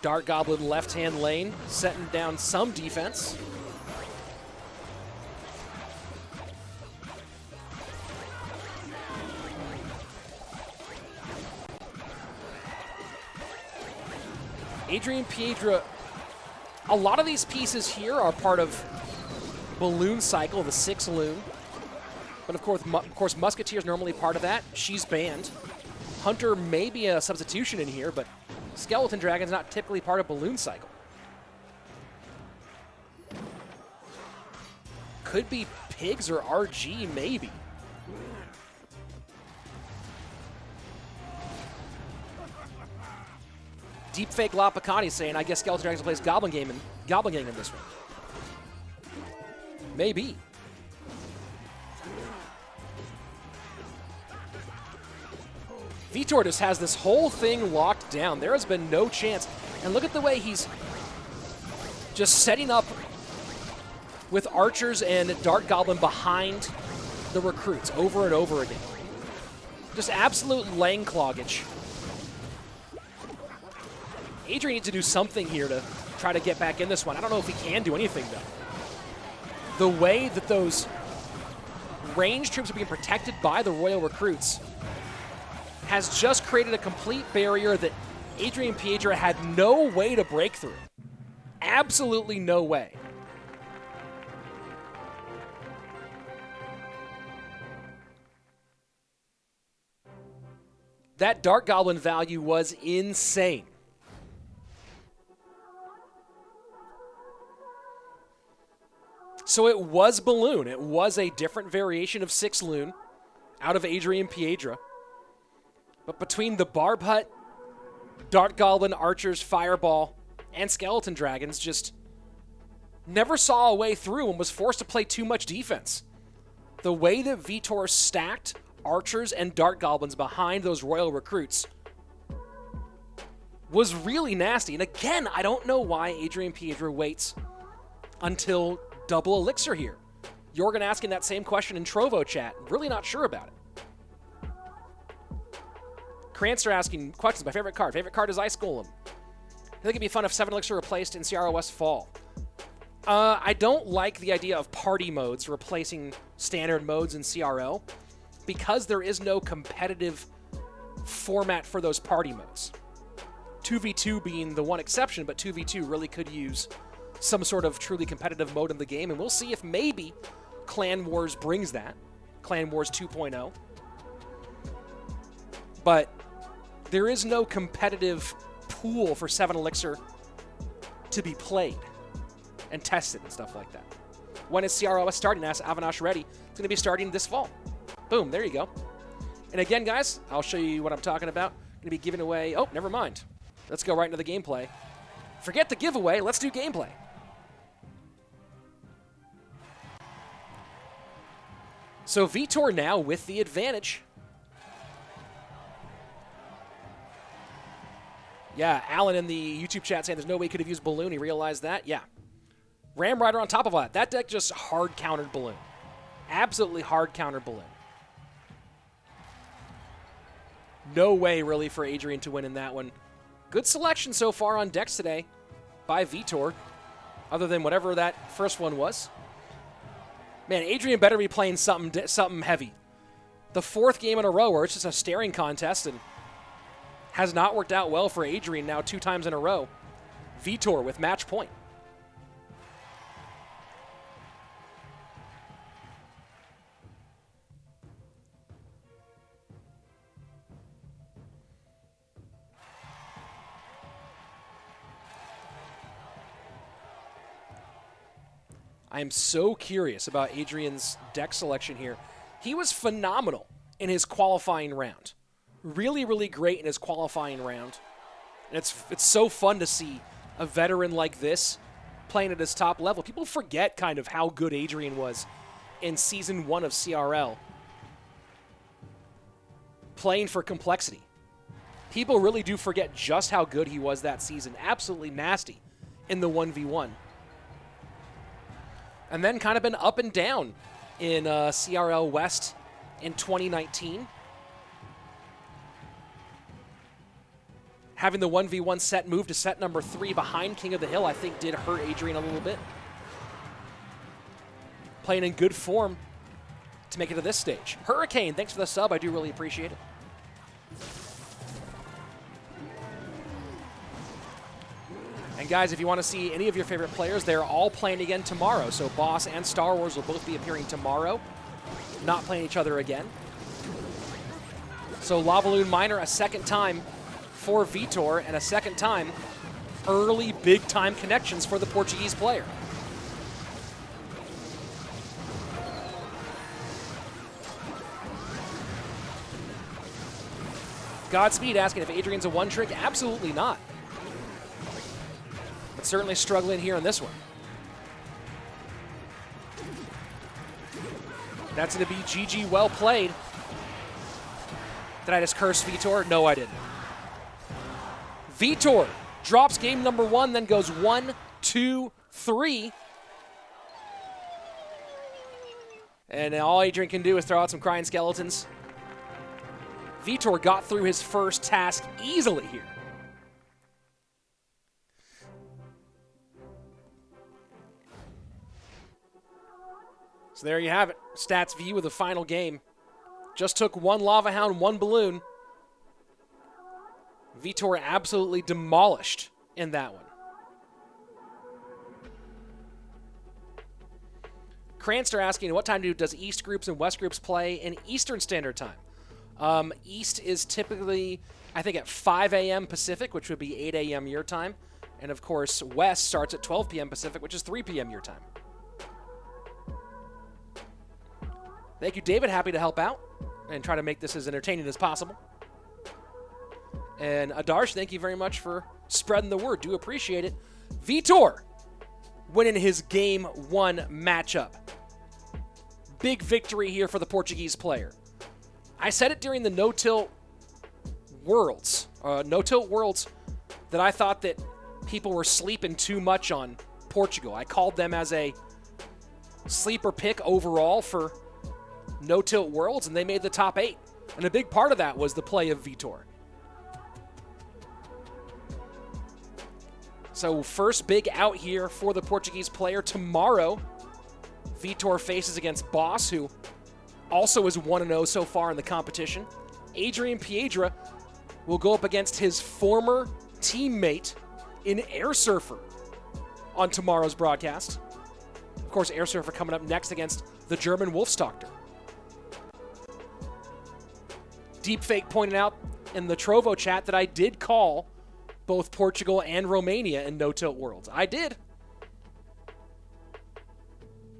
Dart Goblin left-hand lane, setting down some defense. Adrian Piedra, a lot of these pieces here are part of Balloon Cycle, the 6 Loon. But of course, Musketeer's normally part of that. She's banned. Hunter may be a substitution in here, but Skeleton Dragon's not typically part of Balloon Cycle. Could be Pigs or RG, maybe. Deepfake La Picani saying, I guess Skeleton Dragon plays Goblin Gang in this one. Maybe. Vitor just has this whole thing locked down. There has been no chance. And look at the way he's just setting up with archers and Dart Goblin behind the recruits over and over again. Just absolute lane cloggage. Adrian needs to do something here to try to get back in this one. I don't know if he can do anything, though. The way that those range troops are being protected by the Royal recruits has just created a complete barrier that Adrian Piedra had no way to break through. Absolutely no way. That Dart Goblin value was insane. So it was Balloon. It was a different variation of 6 Loon out of Adrian Piedra. But between the Barb Hut, Dart Goblin, Archers, Fireball, and Skeleton Dragons, just never saw a way through and was forced to play too much defense. The way that Vitor stacked Archers and Dart Goblins behind those Royal recruits was really nasty. And again, I don't know why Adrian Piedra waits until double elixir here. Jorgen asking that same question in Trovo chat. Really not sure about it. Cranster asking questions. My favorite card. Favorite card is Ice Golem. I think it'd be fun if 7 elixir replaced in CROS fall. I don't like the idea of party modes replacing standard modes in CRO because there is no competitive format for those party modes. 2v2 being the one exception, but 2v2 really could use some sort of truly competitive mode in the game, and we'll see if maybe Clan Wars brings that. Clan Wars 2.0. But there is no competitive pool for 7 elixir to be played and tested and stuff like that. When is CROS starting? Ask Avinash Reddy. It's going to be starting this fall. Boom, there you go. And again, guys, I'll show you what I'm talking about. I'm going to be giving away... Oh, never mind. Let's go right into the gameplay. Forget the giveaway. Let's do gameplay. So Vitor now with the advantage. Yeah, Alan in the YouTube chat saying there's no way he could have used Balloon. He realized that. Yeah. Ram Rider on top of that. That deck just hard countered Balloon. Absolutely hard countered Balloon. No way really for Adrian to win in that one. Good selection so far on decks today by Vitor, other than whatever that first one was. Man, Adrian better be playing something heavy. The 4th game in a row where it's just a staring contest and has not worked out well for Adrian now 2 times in a row. Vitor with match point. I am so curious about Adrian's deck selection here. He was phenomenal in his qualifying round. Really, really great in his qualifying round. And it's so fun to see a veteran like this playing at his top level. People forget kind of how good Adrian was in Season 1 of CRL. Playing for complexity. People really do forget just how good he was that season. Absolutely nasty in the 1v1. And then kind of been up and down in CRL West in 2019. Having the 1v1 set move to set number 3 behind King of the Hill, I think did hurt Adrian a little bit. Playing in good form to make it to this stage. Hurricane, thanks for the sub. I do really appreciate it. And guys, if you want to see any of your favorite players, they're all playing again tomorrow. So Boss and StarWars will both be appearing tomorrow, not playing each other again. So Lavaloon Miner a second time for Vitor, and a second time early big-time connections for the Portuguese player. Godspeed asking if Adrian's a one-trick. Absolutely not. But certainly struggling here in this one. That's going to be GG, well played. Did I just curse Vitor? No, I didn't. Vitor drops game number 1, then goes 1, 2, 3. And all Adrian can do is throw out some crying skeletons. Vitor got through his first task easily here. So there you have it. Stats view of the final game. Just took 1 Lava Hound, 1 Balloon. Vitor absolutely demolished in that one. Cranster asking, what time does East groups and West groups play in Eastern Standard Time? East is typically, I think, at 5 a.m. Pacific, which would be 8 a.m. your time. And, of course, West starts at 12 p.m. Pacific, which is 3 p.m. your time. Thank you, David. Happy to help out and try to make this as entertaining as possible. And Adarsh, thank you very much for spreading the word. Do appreciate it. Vitor winning his Game 1 matchup. Big victory here for the Portuguese player. I said it during the No-Tilt Worlds, that I thought that people were sleeping too much on Portugal. I called them as a sleeper pick overall for No-Tilt Worlds, and they made the top 8. And a big part of that was the play of Vitor. So first big out here for the Portuguese player. Tomorrow, Vitor faces against Boss, who also is 1-0 so far in the competition. Adrian Piedra will go up against his former teammate in AirSurfer on tomorrow's broadcast. Of course, AirSurfer coming up next against the German Wolfstochter. Deepfake pointed out in the Trovo chat that I did call both Portugal and Romania in No-Tilt Worlds. I did.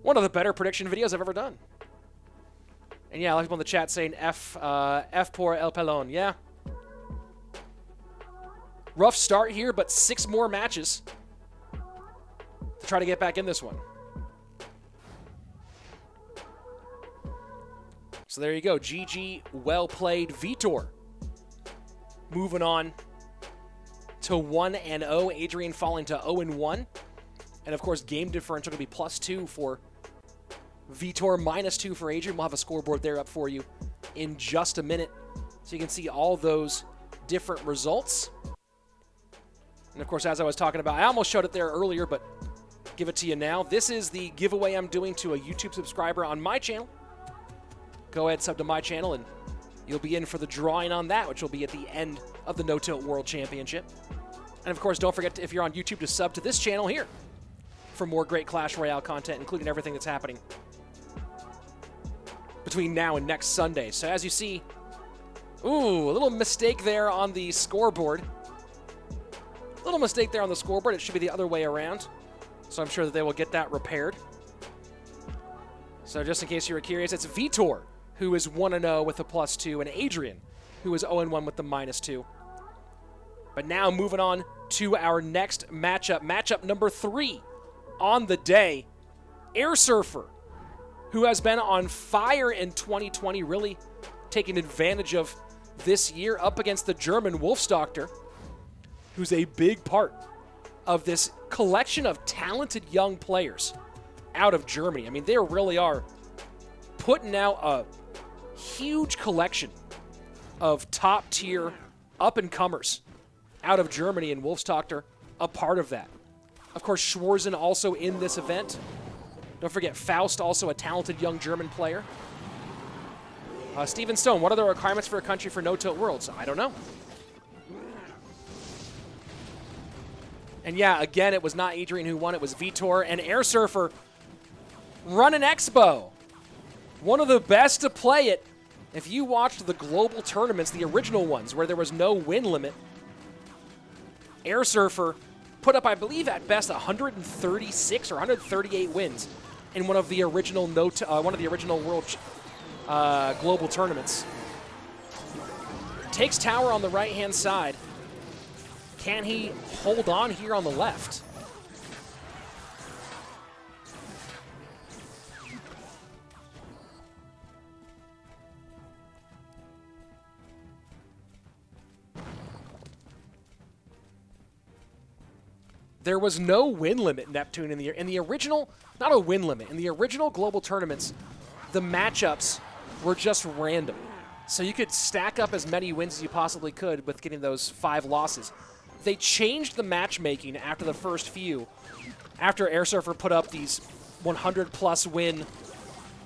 One of the better prediction videos I've ever done. And yeah, a lot of people in the chat saying F por El Pelon. Yeah. Rough start here, but 6 more matches to try to get back in this one. So there you go. GG, well played, Vitor. Moving on to 1-0. Adrian falling to 0-1. And of course, game differential will be +2 for Vitor, -2 for Adrian. We'll have a scoreboard there up for you in just a minute, so you can see all those different results. And of course, as I was talking about, I almost showed it there earlier, but give it to you now. This is the giveaway I'm doing to a YouTube subscriber on my channel. Go ahead, sub to my channel, and you'll be in for the drawing on that, which will be at the end of the No-Tilt World Championship. And of course, don't forget, if you're on YouTube, to sub to this channel here for more great Clash Royale content, including everything that's happening between now and next Sunday. So as you see, ooh, a little mistake there on the scoreboard. Little mistake there on the scoreboard. It should be the other way around. So I'm sure that they will get that repaired. So just in case you were curious, it's Vitor who is 1-0 with a +2, and Adrian who is 0-1 with the -2. But now moving on to our next matchup. Matchup number 3 on the day. AirSurfer, who has been on fire in 2020, really taking advantage of this year, up against the German Wolfstochter, who's a big part of this collection of talented young players out of Germany. I mean, they really are putting out a huge collection of top-tier up-and-comers out of Germany, and WolfsDoctor a part of that. Of course, Schwarzen also in this event. Don't forget Faust, also a talented young German player. Steven Stone, what are the requirements for a country for No-Tilt Worlds? I don't know. And yeah, again, it was not Adrian who won. It was Vitor and AirSurfer running Expo. One of the best to play it. If you watched the global tournaments, the original ones, where there was no win limit, AirSurfer put up, I believe, at best 136 or 138 wins in one of the original world global tournaments. Takes tower on the right-hand side. Can he hold on here on the left? There was no win limit, Neptune, in the original, not a win limit. In the original global tournaments, the matchups were just random. So you could stack up as many wins as you possibly could with getting those 5 losses. They changed the matchmaking after the first few. After AirSurfer put up these 100-plus win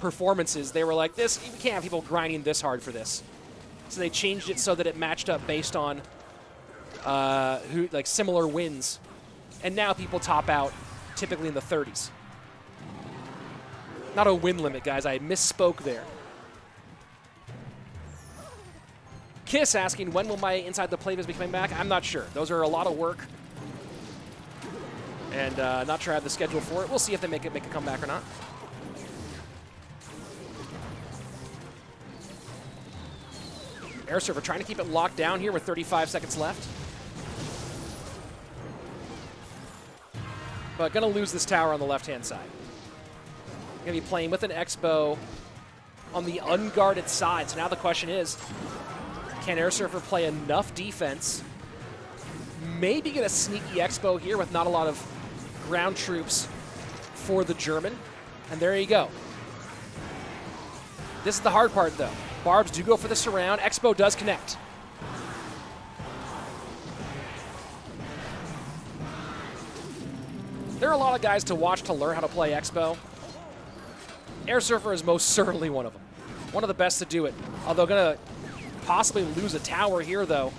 performances, they were like, we can't have people grinding this hard for this. So they changed it so that it matched up based on similar wins. And now people top out typically in the 30s. Not a win limit, guys. I misspoke there. Kiss asking, when will my Inside the Playvis be coming back? I'm not sure. Those are a lot of work. And not sure I have the schedule for it. We'll see if they make a comeback or not. AirSurfer trying to keep it locked down here with 35 seconds left. But going to lose this tower on the left-hand side. Going to be playing with an Expo on the unguarded side. So now the question is, can AirSurfer play enough defense? Maybe get a sneaky Expo here with not a lot of ground troops for the German. And there you go. This is the hard part, though. Barbs do go for the surround. Expo does connect. There are a lot of guys to watch to learn how to play Expo. AirSurfer is most certainly one of them. One of the best to do it. Although going to possibly lose a tower here, though.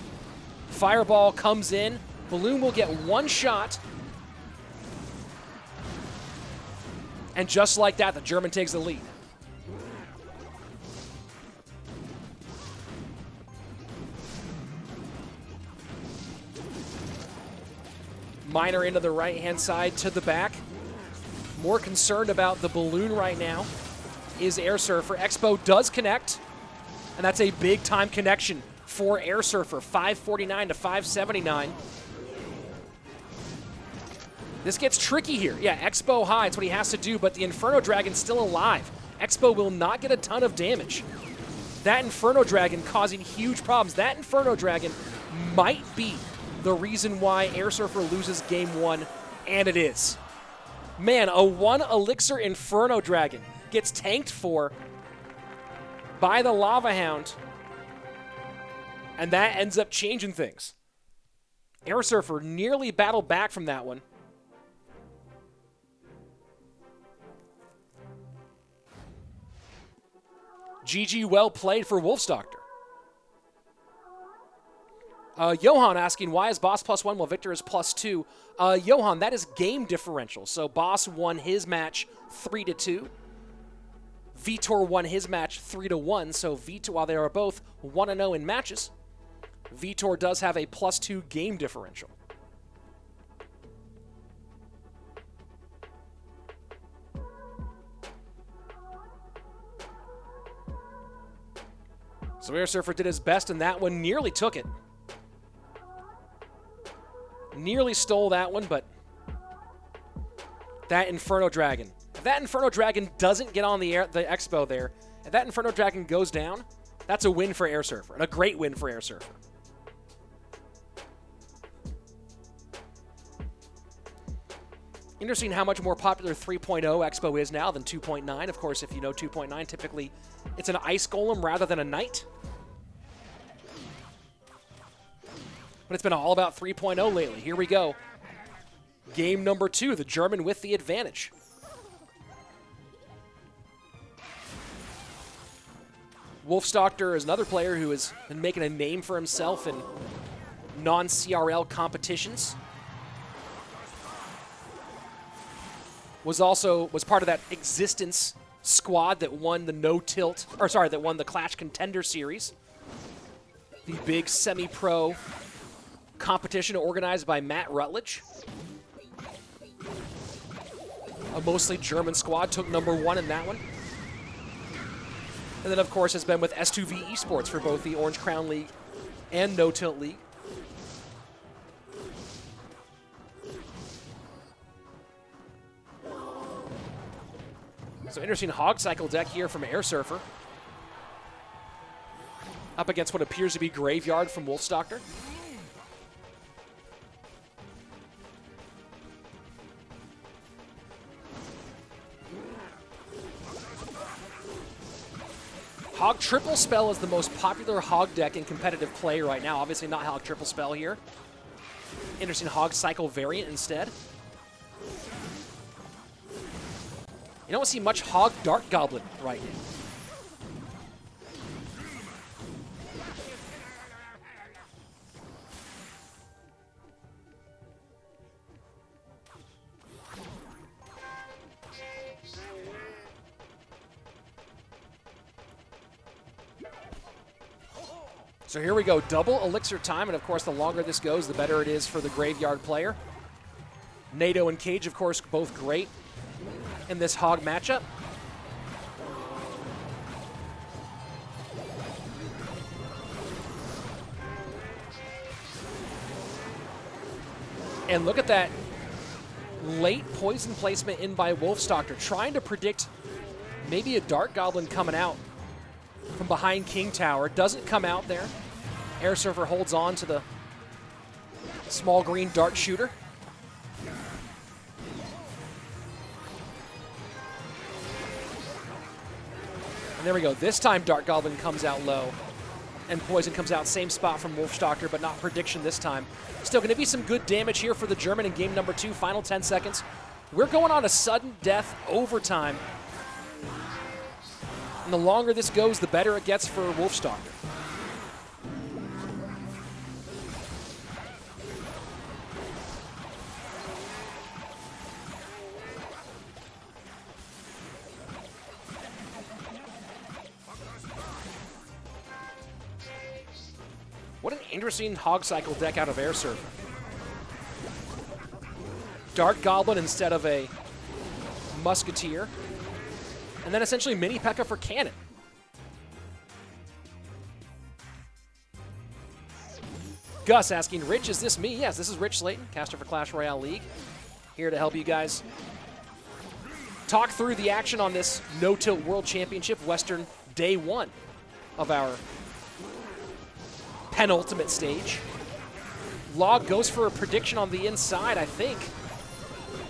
Fireball comes in. Balloon will get one shot. And just like that, the German takes the lead. Miner into the right-hand side to the back. More concerned about the balloon right now is AirSurfer. Expo does connect, and that's a big-time connection for AirSurfer. 549 to 579. This gets tricky here. Yeah, Expo high, it's what he has to do, but the Inferno Dragon's still alive. Expo will not get a ton of damage. That Inferno Dragon causing huge problems. That Inferno Dragon might be the reason why AirSurfer loses game 1, and it is. Man, a 1 Elixir Inferno Dragon gets tanked for by the Lava Hound, and that ends up changing things. AirSurfer nearly battled back from that one. GG, well played for WolfsDoctor. Johan asking, why is Boss +1 while Victor is +2? Johan, that is game differential. So Boss won his match 3-2. Vitor won his match 3-1. So Vitor, while they are both 1-0 in matches, Vitor does have a +2 game differential. So AirSurfer did his best in that one, nearly took it. Nearly stole that one, but that Inferno Dragon. If that Inferno Dragon doesn't get on the Expo there, if that Inferno Dragon goes down, that's a win for AirSurfer, and a great win for AirSurfer. Interesting how much more popular 3.0 Expo is now than 2.9. Of course, if you know 2.9, typically it's an Ice Golem rather than a Knight. But it's been all about 3.0 lately. Here we go. Game number 2, the German with the advantage. WolfsDoctor is another player who has been making a name for himself in non-CRL competitions. was part of that Existence squad that won the that won the Clash Contender Series. The big semi-pro competition organized by Matt Rutledge. A mostly German squad took #1 in that one. And then, of course, has been with S2V Esports for both the Orange Crown League and No Tilt League. So interesting Hog Cycle deck here from AirSurfer. Up against what appears to be Graveyard from WolfsDoctor. Hog Triple Spell is the most popular Hog deck in competitive play right now. Obviously not Hog Triple Spell here. Interesting Hog Cycle variant instead. You don't see much Hog Dark Goblin right now. So here we go, double elixir time, and of course the longer this goes, the better it is for the Graveyard player. NATO and Cage, of course, both great in this Hog matchup. And look at that late poison placement in by WolfsDoctor, trying to predict maybe a Dark Goblin coming out from behind King Tower. Doesn't come out there. AirSurfer holds on to the small green dart shooter. And there we go. This time Dark Goblin comes out low. And Poison comes out same spot from Wolfstochter, but not prediction this time. Still going to be some good damage here for the German in game #2, final 10 seconds. We're going on a sudden death overtime. And the longer this goes, the better it gets for Wolfstochter. What an interesting Hog Cycle deck out of AirSurfer. Dark Goblin instead of a Musketeer. And then essentially Mini P.E.K.K.A for Cannon. Gus asking, Rich, is this me? Yes, this is Rich Slayton, caster for Clash Royale League. Here to help you guys talk through the action on this No Tilt World Championship Western Day 1 of our penultimate stage. Log goes for a prediction on the inside, I think.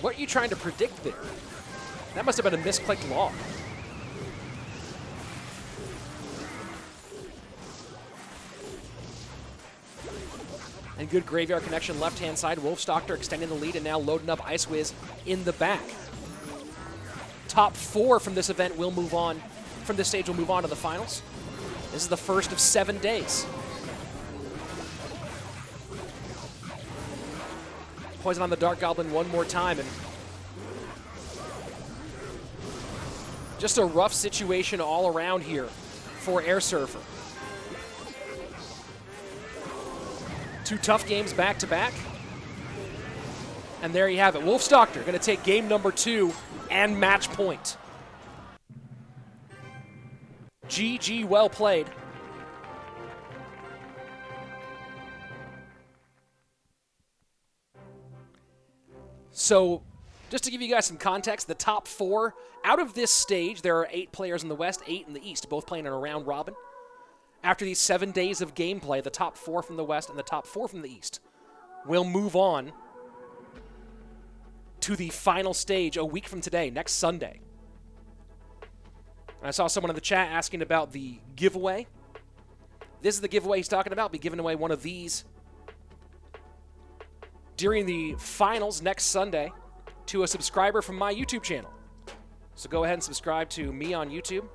What are you trying to predict there? That must have been a misclicked log. And good Graveyard connection left-hand side. WolfsDoctor extending the lead and now loading up Ice Wiz in the back. Top 4 from this event will move on, from this stage will move on to the finals. This is the first of 7 days. Poison on the Dark Goblin one more time, and just a rough situation all around here for AirSurfer. 2 tough games back-to-back. And there you have it. WolfsDoctor going to take game #2 and match point. GG, well played. So, just to give you guys some context, the top 4, out of this stage, there are 8 players in the West, 8 in the East, both playing in a round robin. After these 7 days of gameplay, the top 4 from the West and the top 4 from the East will move on to the final stage a week from today, next Sunday. And I saw someone in the chat asking about the giveaway. This is the giveaway he's talking about. Be giving away one of these during the finals next Sunday to a subscriber from my YouTube channel. So go ahead and subscribe to me on YouTube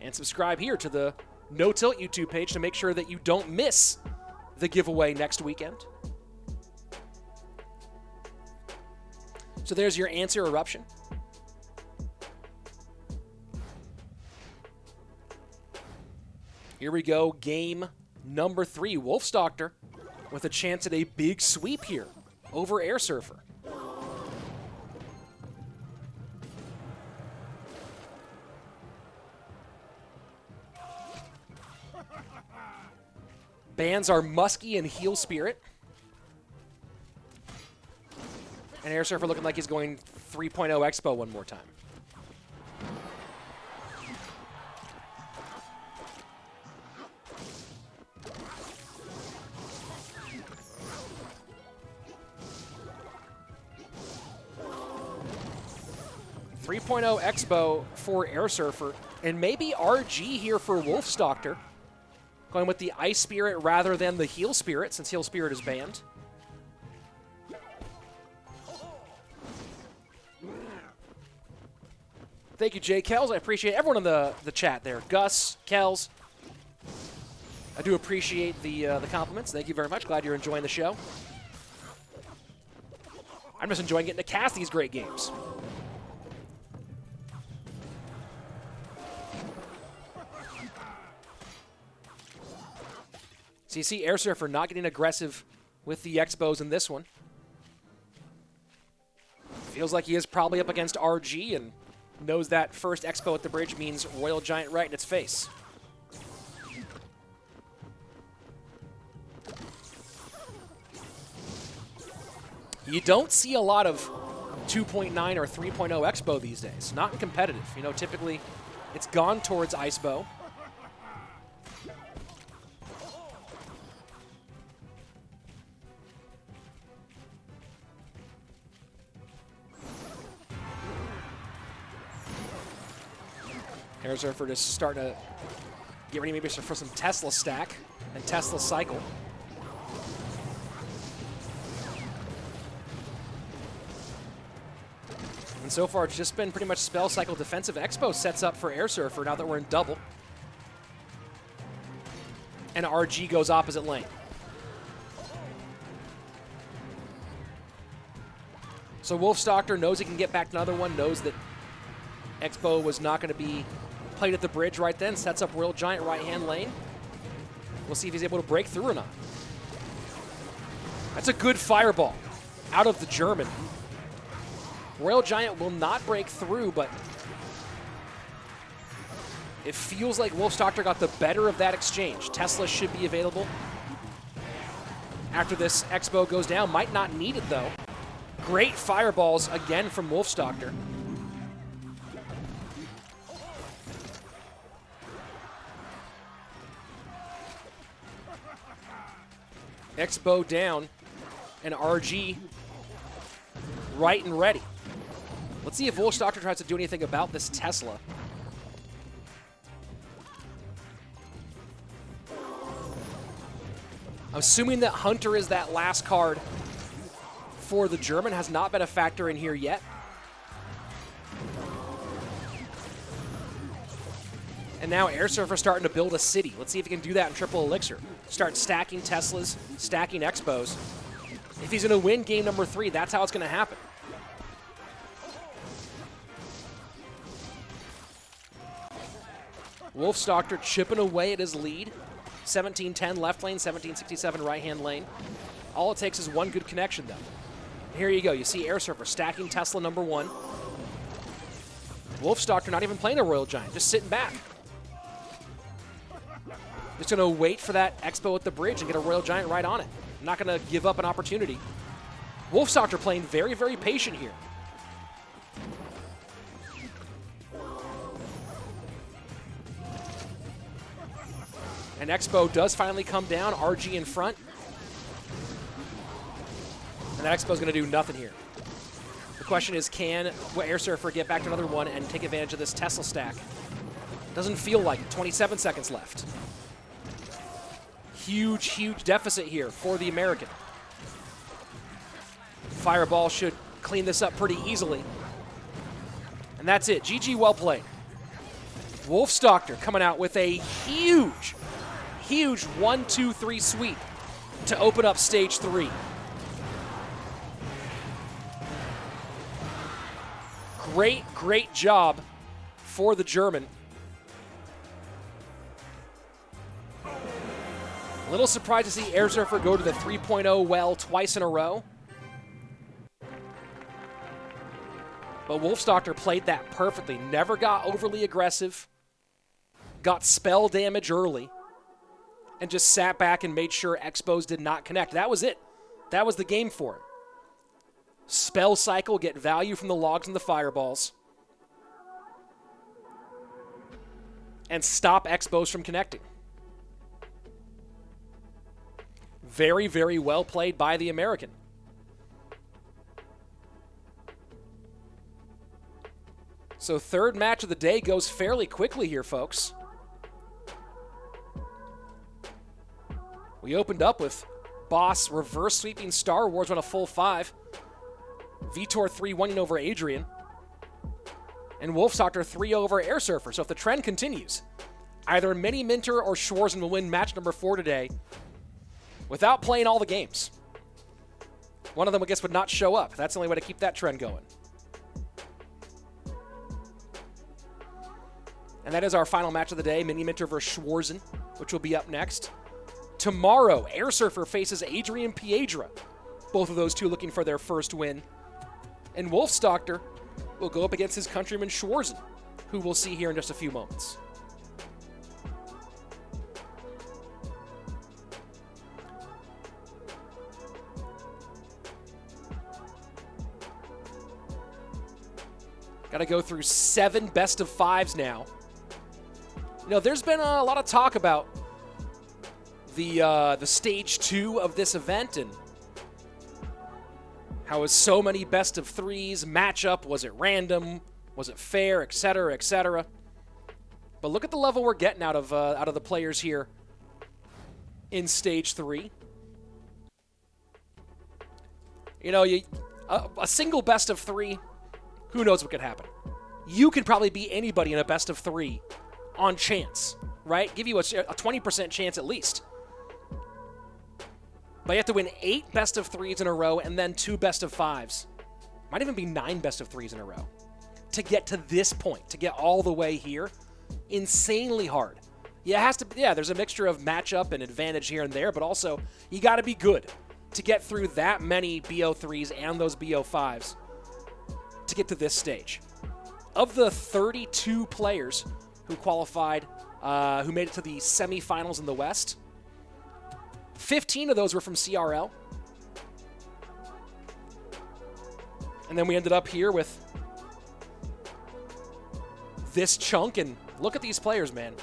and subscribe here to the No Tilt YouTube page to make sure that you don't miss the giveaway next weekend. So there's your answer, Eruption. Here we go, game number 3. Wolfstochter with a chance at a big sweep here over AirSurfer. Bans are Muskie and Heal Spirit. And AirSurfer looking like he's going 3.0 Expo one more time. Expo for AirSurfer, and maybe RG here for Wolfstochter. Going with the Ice Spirit rather than the Heal Spirit, since Heal Spirit is banned. Thank you, Jay Kells. I appreciate everyone in the chat there. Gus, Kells. I do appreciate the compliments. Thank you very much. Glad you're enjoying the show. I'm just enjoying getting to cast these great games. So you see AirSurfer not getting aggressive with the Expos in this one. Feels like he is probably up against RG and knows that first Expo at the bridge means Royal Giant right in its face. You don't see a lot of 2.9 or 3.0 Expo these days. Not in competitive. You know, typically it's gone towards Icebow. AirSurfer just starting to get ready maybe for some Tesla stack and Tesla cycle. And so far, it's just been pretty much spell cycle defensive. Expo sets up for AirSurfer now that we're in double. And RG goes opposite lane. So Wolfstochter knows he can get back to another one, knows that Expo was not going to be played at the bridge right then, sets up Royal Giant right-hand lane. We'll see if he's able to break through or not. That's a good fireball out of the German. Royal Giant will not break through, but it feels like Wolfstochter got the better of that exchange. Tesla should be available after this Expo goes down. Might not need it, though. Great fireballs again from Wolfstochter. Expo down, and RG right and ready. Let's see if Wolfstochter tries to do anything about this Tesla. I'm assuming that Hunter is that last card for the German. Has not been a factor in here yet. And now AirSurfer starting to build a city. Let's see if he can do that in triple elixir. Start stacking Teslas, stacking Expos. If he's going to win game number 3, that's how it's going to happen. Wolfstochter chipping away at his lead. 1710 left lane, 1767 right-hand lane. All it takes is one good connection, though. Here you go. You see AirSurfer stacking Tesla number 1. Wolfstochter not even playing a Royal Giant, just sitting back. Just going to wait for that Expo at the bridge and get a Royal Giant right on it. Not going to give up an opportunity. Wolfstochter playing very, very patient here. And Expo does finally come down. RG in front. And that Expo's going to do nothing here. The question is, can AirSurfer get back to another one and take advantage of this Tesla stack? Doesn't feel like it. 27 seconds left. Huge, huge deficit here for the American. Fireball should clean this up pretty easily. And that's it. GG, well played. Wolfstochter coming out with a huge, huge 1-2-3 sweep to open up stage 3. great job for the German. A little surprised to see AirSurfer go to the 3.0 well twice in a row. But WolfsDoctor played that perfectly. Never got overly aggressive. Got spell damage early. And just sat back and made sure Expos did not connect. That was it. That was the game for him. Spell cycle, get value from the logs and the fireballs. And stop Expos from connecting. Very, very well played by the American. So third match of the day goes fairly quickly here, folks. We opened up with Boss reverse sweeping StarWars on a full 5. Vitor 3-1 over Adrian. And Wolfstochter 3 over AirSurfer. So if the trend continues, either Miniminter or Schwarzen will win match number 4 today without playing all the games. One of them, I guess, would not show up. That's the only way to keep that trend going. And that is our final match of the day, Miniminter versus Schwarzen, which will be up next. Tomorrow, AirSurfer faces Adrian Piedra. Both of those two looking for their first win. And WolfsDoctor will go up against his countryman Schwarzen, who we'll see here in just a few moments. Got to go through 7 best of 5s now. You know, there's been a lot of talk about the stage 2 of this event and how is so many best of 3s, matchup, was it random, was it fair, etc., etc. But look at the level we're getting out of the players here in stage 3. You know, a single best of 3, who knows what could happen? You could probably beat anybody in a best of 3 on chance, right? Give you a 20% chance at least. But you have to win 8 best of 3s in a row and then 2 best of 5s. Might even be 9 best of 3s in a row. To get to this point, to get all the way here, insanely hard. Yeah, it has to. Yeah, there's a mixture of matchup and advantage here and there, but also you got to be good to get through that many BO3s and those BO5s to get to this stage. Of the 32 players who qualified, who made it to the semifinals in the West, 15 of those were from CRL. And then we ended up here with this chunk, and look at these players, man.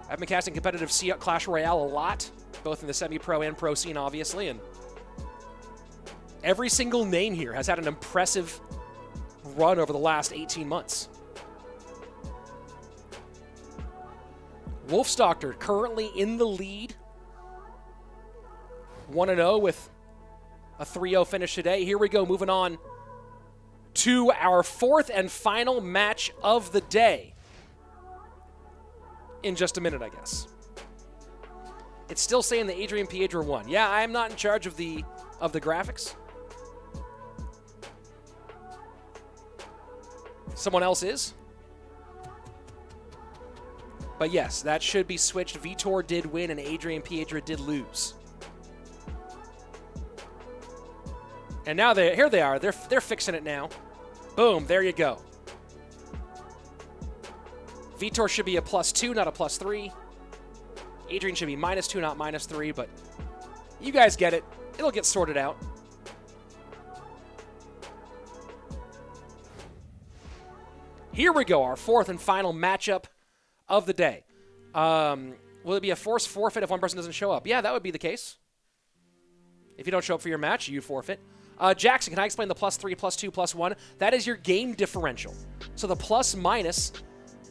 I've been casting competitive Clash Royale a lot, both in the semi-pro and pro scene, obviously, and every single name here has had an impressive run over the last 18 months. WolfsDoctor currently in the lead. 1-0 with a 3-0 finish today. Here we go, moving on to our 4th and final match of the day. In just a minute, I guess. It's still saying that Adrian Piedra won. Yeah, I'm not in charge of the graphics. Someone else is. But yes, that should be switched. Vitor did win and Adrian Piedra did lose. And now here they are. They're fixing it now. Boom, there you go. Vitor should be a +2, not a +3. Adrian should be -2, not -3, but you guys get it. It'll get sorted out. Here we go, our 4th and final matchup of the day. Will it be a forced forfeit if one person doesn't show up? Yeah, that would be the case. If you don't show up for your match, you forfeit. Jackson, can I explain the +3, +2, +1? That is your game differential. So the plus-minus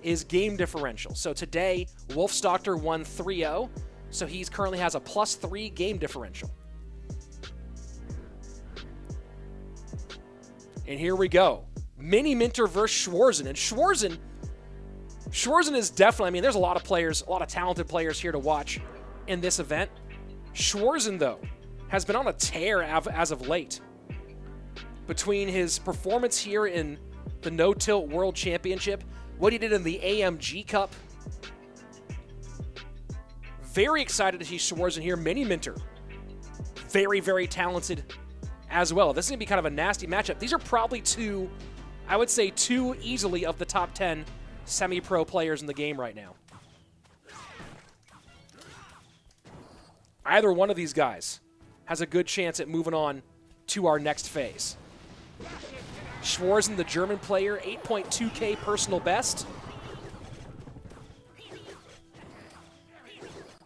is game differential. So today, WolfsDoctor won 3-0, so he currently has a +3 game differential. And here we go. Miniminter versus Schwarzen. And Schwarzen is definitely, I mean, there's a lot of players, a lot of talented players here to watch in this event. Schwarzen, though, has been on a tear as of late. between his performance here in the No Tilt World Championship, what he did in the AMG Cup. Very excited to see Schwarzen here. Miniminter, very, very talented as well. This is going to be kind of a nasty matchup. These are probably two, I would say two easily of the top 10 semi-pro players in the game right now. Either one of these guys has a good chance at moving on to our next phase. Schwarzen, the German player, 8.2K personal best.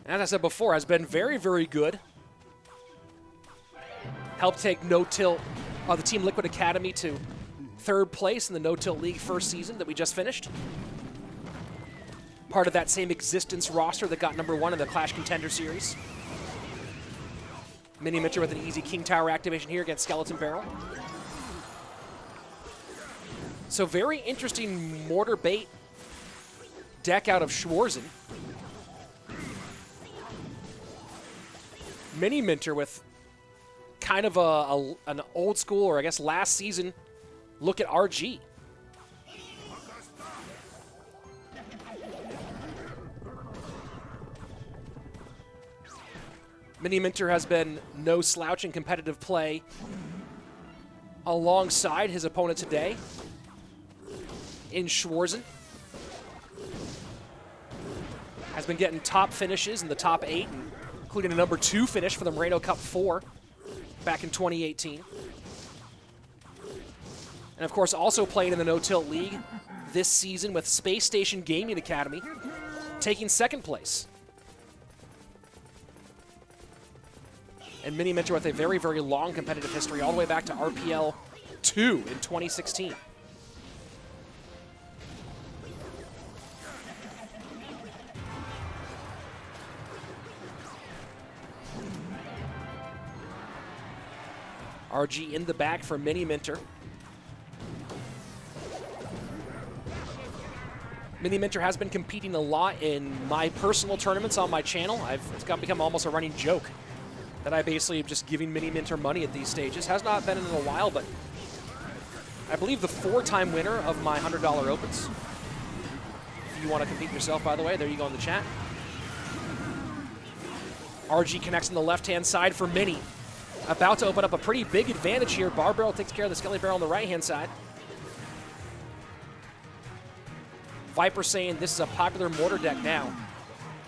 As I said before, has been very, very good. Helped take No Tilt, the Team Liquid Academy to 3rd place in the No Tilt League first season that we just finished. Part of that same Existence roster that got #1 in the Clash Contender Series. Miniminter with an easy King Tower activation here against Skeleton Barrel. So very interesting mortar bait deck out of Schwarzen. Miniminter with kind of an old school, or I guess last season, look at RG. Miniminter has been no slouch in competitive play alongside his opponent today in Schwarzen. Has been getting top finishes in the top 8, including a #2 finish for the Moreno Cup 4 back in 2018. And of course, also playing in the No Tilt League this season with Space Station Gaming Academy, taking 2nd place. And Miniminter with a very, very long competitive history, all the way back to RPL 2 in 2016. RG in the back for Miniminter. Miniminter has been competing a lot in my personal tournaments on my channel. It's become almost a running joke that I basically am just giving Miniminter money at these stages. Has not been in a while, but I believe the 4-time winner of my $100 Opens. If you want to compete yourself, by the way, there you go in the chat. RG connects on the left-hand side for Mini. About to open up a pretty big advantage here. Bar Barrel takes care of the Skelly Barrel on the right-hand side. Viper saying this is a popular mortar deck now.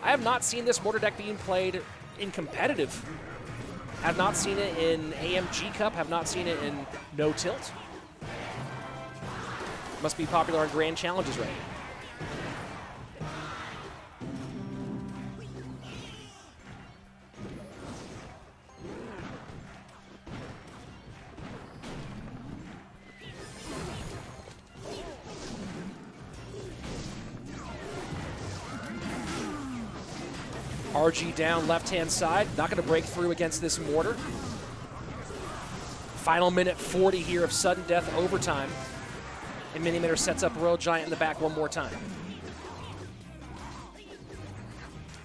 I have not seen this mortar deck being played in competitive. Have not seen it in AMG Cup, have not seen it in No Tilt. Must be popular on Grand Challenges right now. RG down left-hand side, not going to break through against this mortar. Final minute 40 here of sudden death overtime. And Miniminter sets up Royal Giant in the back one more time.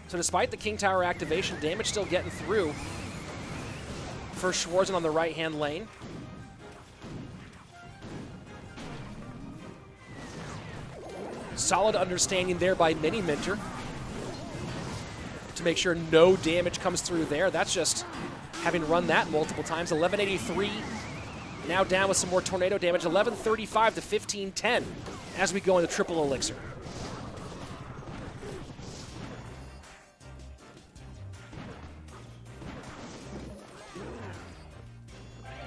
So despite the King Tower activation, damage still getting through for Schwarzen on the right-hand lane. Solid understanding there by Miniminter to make sure no damage comes through there. That's just having run that multiple times. 1183 now down with some more tornado damage. 1135 to 1510 as we go into triple elixir.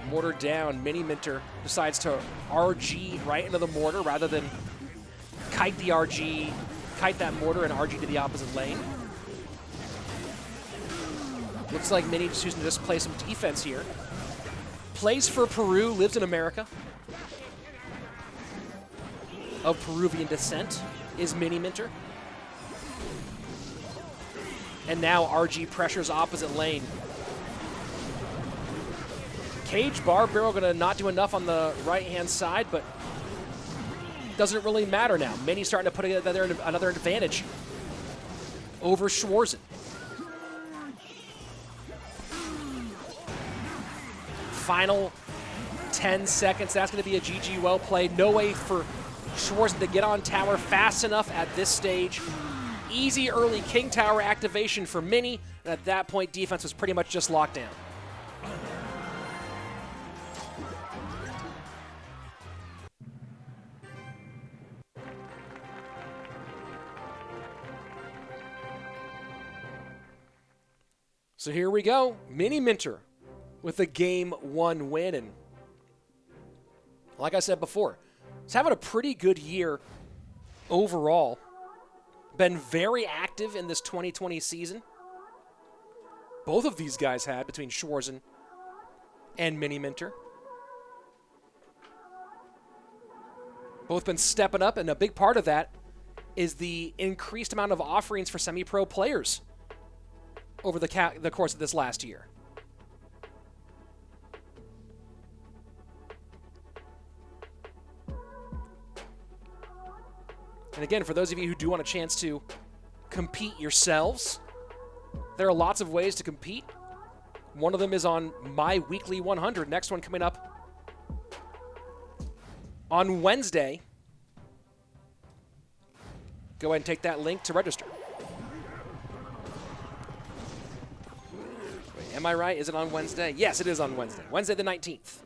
Mortar down. Miniminter decides to RG right into the mortar rather than kite that mortar and RG to the opposite lane. Looks like Mini just choosing to just play some defense here. Plays for Peru, lives in America. Of Peruvian descent is Miniminter. And now RG pressures opposite lane. Cage Bar Barrel gonna not do enough on the right-hand side, but doesn't really matter now. Mini's starting to put together another advantage over Schwarzen. Final 10 seconds. That's going to be a GG well played. No way for Schwarzen to get on tower fast enough at this stage. Easy early King Tower activation for Mini, and at that point, defense was pretty much just locked down. So here we go, Miniminter with a Game 1 win. And like I said before, he's having a pretty good year overall. Been very active in this 2020 season. Both of these guys had, between Schwarzen and Miniminter. Both been stepping up, and a big part of that is the increased amount of offerings for semi-pro players over the course of this last year. And again, for those of you who do want a chance to compete yourselves, there are lots of ways to compete. One of them is on my weekly 100. Next one coming up on Wednesday. Go ahead and take that link to register. Wait, am I right? Is it on Wednesday? Yes, it is on Wednesday. Wednesday the 19th.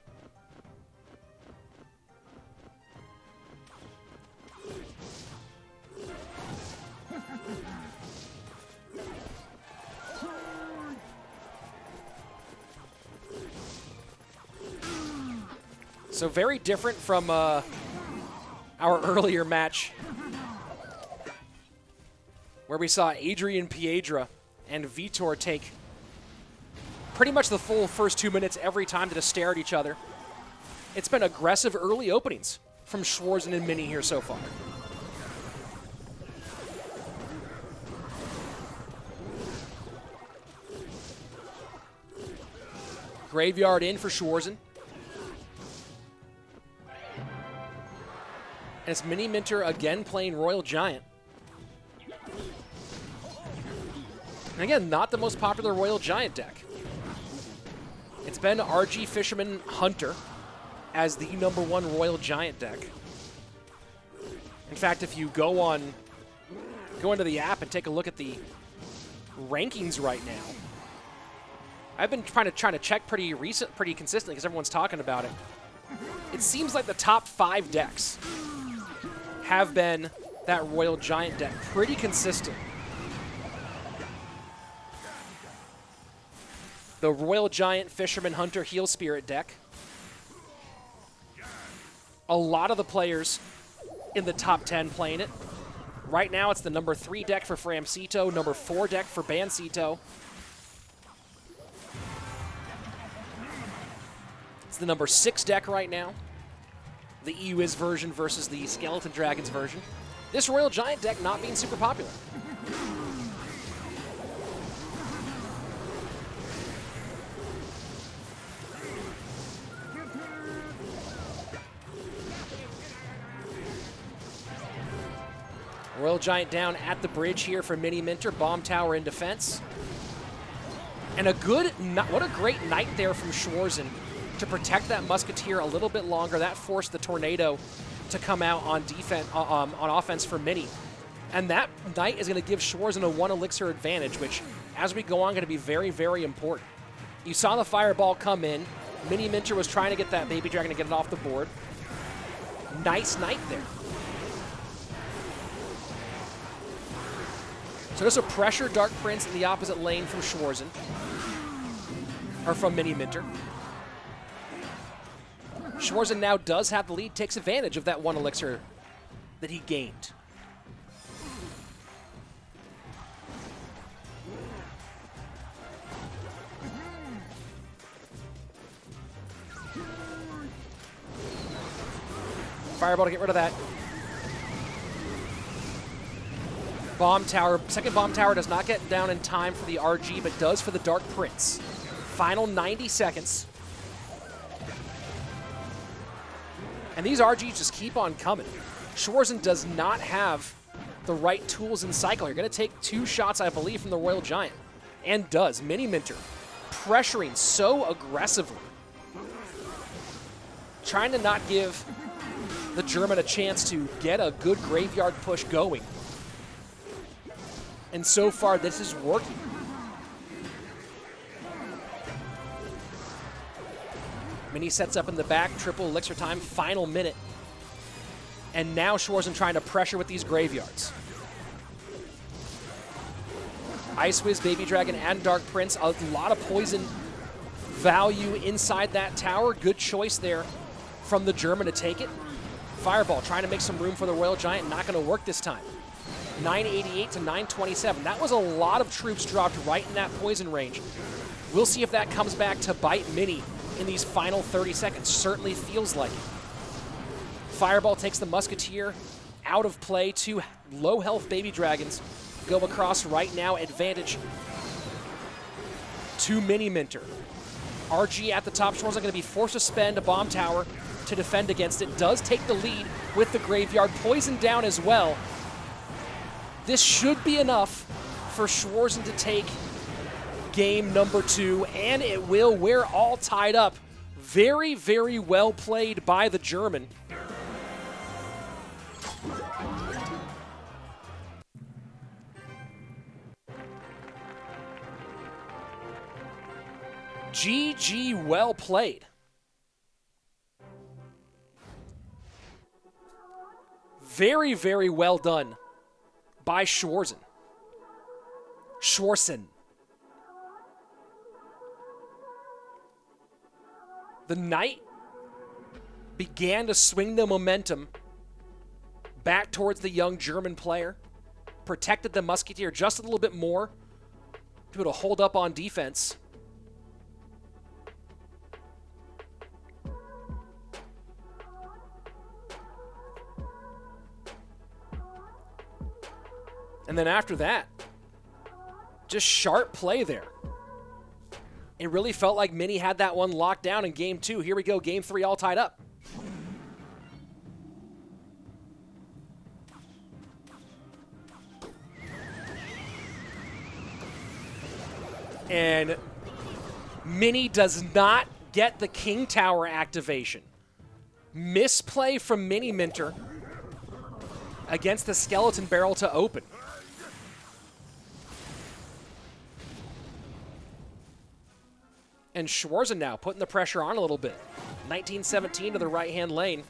So very different from our earlier match where we saw Adrian, Piedra, and Vitor take pretty much the full first 2 minutes every time to just stare at each other. It's been aggressive early openings from Schwarzen and Mini here so far. Graveyard in for Schwarzen. And it's Miniminter again playing Royal Giant. And again, not the most popular Royal Giant deck. It's been RG Fisherman Hunter as the #1 Royal Giant deck. In fact, if you go into the app and take a look at the rankings right now, I've been trying to check pretty consistently because everyone's talking about it. It seems like the top 5 decks have been that Royal Giant deck. Pretty consistent. The Royal Giant Fisherman Hunter Heal Spirit deck. A lot of the players in the top 10 playing it. Right now it's the #3 deck for Framcito, #4 deck for Bancito. It's the #6 deck right now. The EWIZ version versus the Skeleton Dragons version. This Royal Giant deck not being super popular. Royal Giant down at the bridge here for Miniminter. Bomb Tower in defense. And what a great knight there from Schwarzen to protect that Musketeer a little bit longer. That forced the Tornado to come out on defense, on offense for Mini. And that knight is going to give Schwarzen a 1 elixir advantage, which, as we go on, going to be very, very important. You saw the Fireball come in. Miniminter was trying to get that Baby Dragon to get it off the board. Nice knight there. So there's a pressure Dark Prince in the opposite lane from Schwarzen, or from Miniminter. Schwarzen now does have the lead, takes advantage of that 1 elixir that he gained. Fireball to get rid of that. Bomb Tower, second Bomb Tower does not get down in time for the RG, but does for the Dark Prince. Final 90 seconds. And these RGs just keep on coming. Schwarzen does not have the right tools in cycle. You're going to take 2 shots, I believe, from the Royal Giant. And does. Miniminter pressuring so aggressively. trying to not give the German a chance to get a good graveyard push going. And so far, this is working. Mini sets up in the back, triple elixir time, final minute. And now Schwarzen trying to pressure with these graveyards. Ice Wiz, Baby Dragon, and Dark Prince. A lot of poison value inside that tower. Good choice there from the German to take it. Fireball trying to make some room for the Royal Giant. Not going to work this time. 988 to 927. That was a lot of troops dropped right in that poison range. We'll see if that comes back to bite Mini in these final 30 seconds. Certainly feels like it. Fireball takes the Musketeer out of play. Two low health Baby Dragons go across right now. Advantage to Miniminter. RG at the top. Schwarzen going to be forced to spend a bomb tower to defend against it. Does take the lead with the graveyard. Poison down as well. This should be enough for Schwarzen to take game number 2, and it will. We're all tied up. Very, very well played by the German. GG, well played. Very, very well done by Schwarzen. The Knight began to swing the momentum back towards the young German player. Protected the Musketeer just a little bit more to be able to hold up on defense. And then after that, just sharp play there. It really felt like Mini had that one locked down in game 2. Here we go, game 3 all tied up. And Mini does not get the King Tower activation. Misplay from Miniminter against the Skeleton Barrel to open. And Schwarzen now putting the pressure on a little bit. 1917 to the right-hand lane.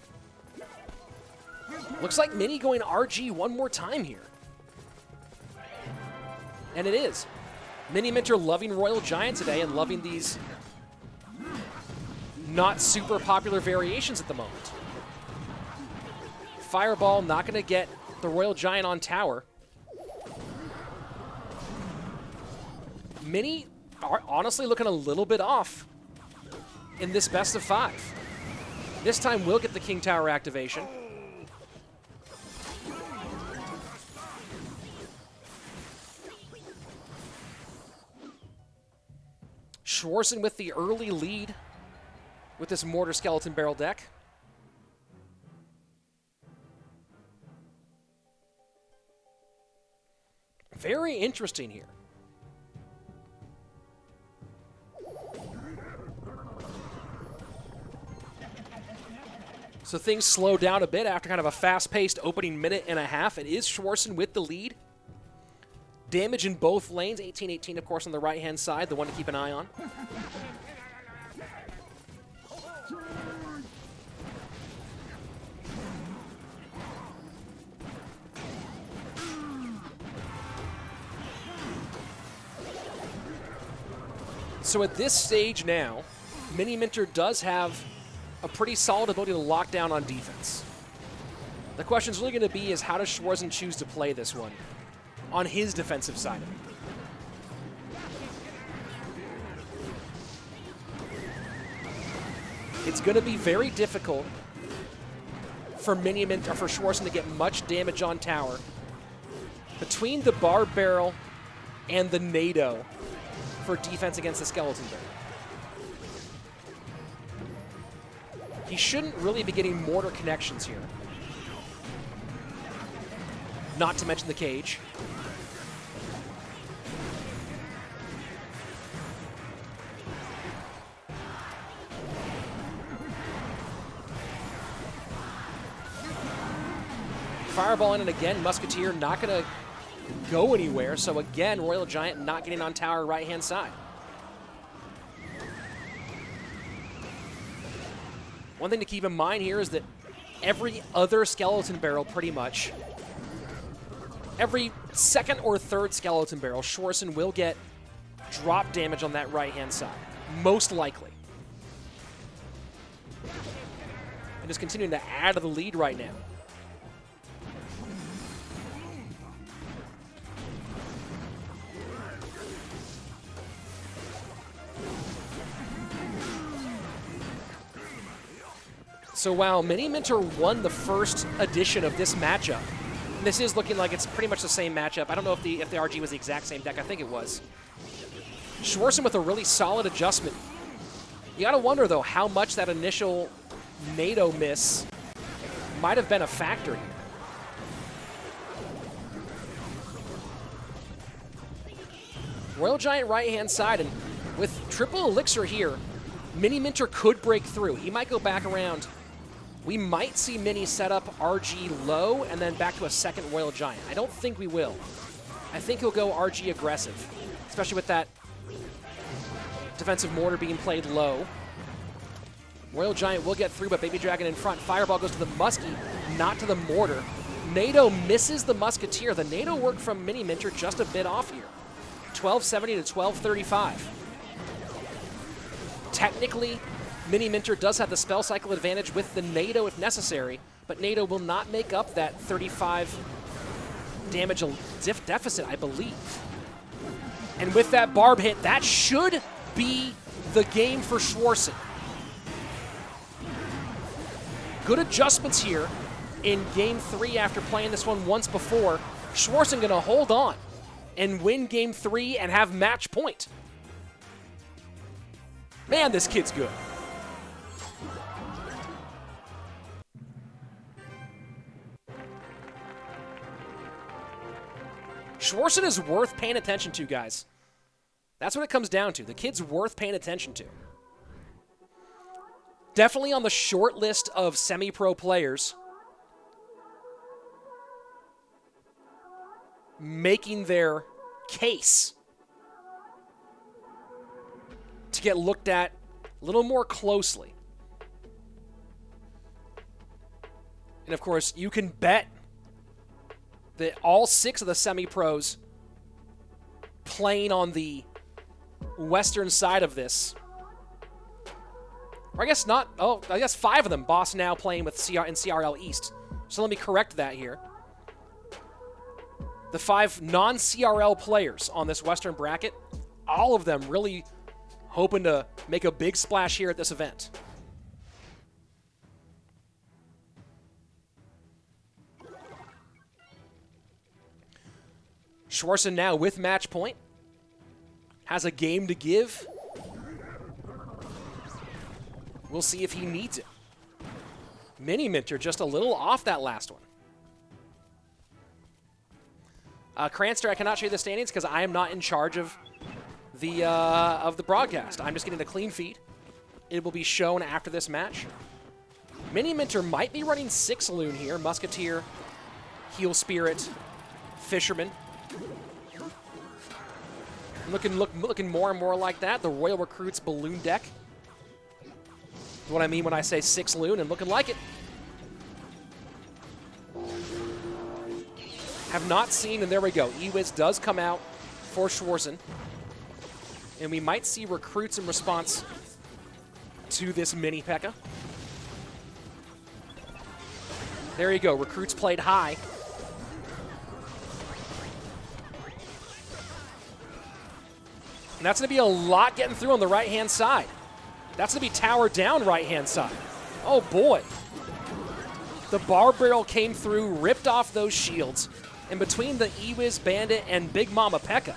Looks like Mini going RG one more time here. And it is. Miniminter loving Royal Giant today and loving these not super popular variations at the moment. Fireball not going to get the Royal Giant on tower. Mini are honestly looking a little bit off in this best of 5. This time we'll get the King Tower activation. Schwarzen with the early lead with this Mortar Skeleton Barrel deck. Very interesting here. So things slow down a bit after kind of a fast-paced opening minute and a half. It is Schwarzen with the lead. Damage in both lanes. 18-18, of course, on the right-hand side, the one to keep an eye on. So at this stage now, Miniminter does have a pretty solid ability to lock down on defense. The question is really going to be is how does Schwarzen choose to play this one on his defensive side of it? It's going to be very difficult for Miniminter, for Schwarzen to get much damage on tower. Between the Barb Barrel and the NATO for defense against the Skeleton Barrel. He shouldn't really be getting mortar connections here. Not to mention the cage. Fireball in, and again, Musketeer not going to go anywhere. So again, Royal Giant not getting on tower right-hand side. One thing to keep in mind here is that every other Skeleton Barrel, pretty much, every second or third Skeleton Barrel, Schwarzen will get drop damage on that right-hand side, most likely. And is continuing to add to the lead right now. So while Miniminter won the first edition of this matchup, and this is looking like it's pretty much the same matchup. I don't know if the RG was the exact same deck. I think it was. Schwarzen with a really solid adjustment. You got to wonder, though, how much that initial NATO miss might have been a factor here. Royal Giant right-hand side, and with triple Elixir here, Miniminter could break through. He might go back around. We might see Mini set up RG low and then back to a second Royal Giant. I don't think we will. I think he'll go RG aggressive, especially with that defensive mortar being played low. Royal Giant will get through, but Baby Dragon in front. Fireball goes to the Muskie, not to the mortar. NATO misses the Musketeer. The NATO work from Miniminter just a bit off here. 1270 to 1235. Technically, Miniminter does have the spell cycle advantage with the NATO if necessary, but NATO will not make up that 35 damage deficit, I believe. And with that barb hit, that should be the game for Schwarzen. Good adjustments here in Game 3 after playing this one once before. Schwarzen going to hold on and win Game 3 and have match point. Man, this kid's good. Schwarzen is worth paying attention to, guys. That's what it comes down to. The kid's worth paying attention to. Definitely on the short list of semi-pro players making their case to get looked at a little more closely. And of course, you can bet that all 6 of the semi-pros playing on the western side of this, or I guess not, oh, I guess 5 of them, Boss now playing with CRL East. So let me correct that here. The 5 non-CRL players on this western bracket, all of them really hoping to make a big splash here at this event. Schwarzen now with match point. Has a game to give. We'll see if he needs it. Miniminter just a little off that last one. Cranster, I cannot show you the standings because I am not in charge of the broadcast. I'm just getting a clean feed. It will be shown after this match. Miniminter might be running 6 Loon here. Musketeer, Heal Spirit, Fisherman. Looking more and more like that. The Royal Recruits Balloon deck. That's what I mean when I say 6 Loon and looking like it. Have not seen, and there we go. Ewiz does come out for Schwarzen. And we might see Recruits in response to this mini P.E.K.K.A. There you go. Recruits played high. And that's going to be a lot getting through on the right-hand side. That's going to be tower down right-hand side. Oh, boy. The Barb Barrel came through, ripped off those shields. And between the Ewiz, Bandit, and Big Mama P.E.K.K.A.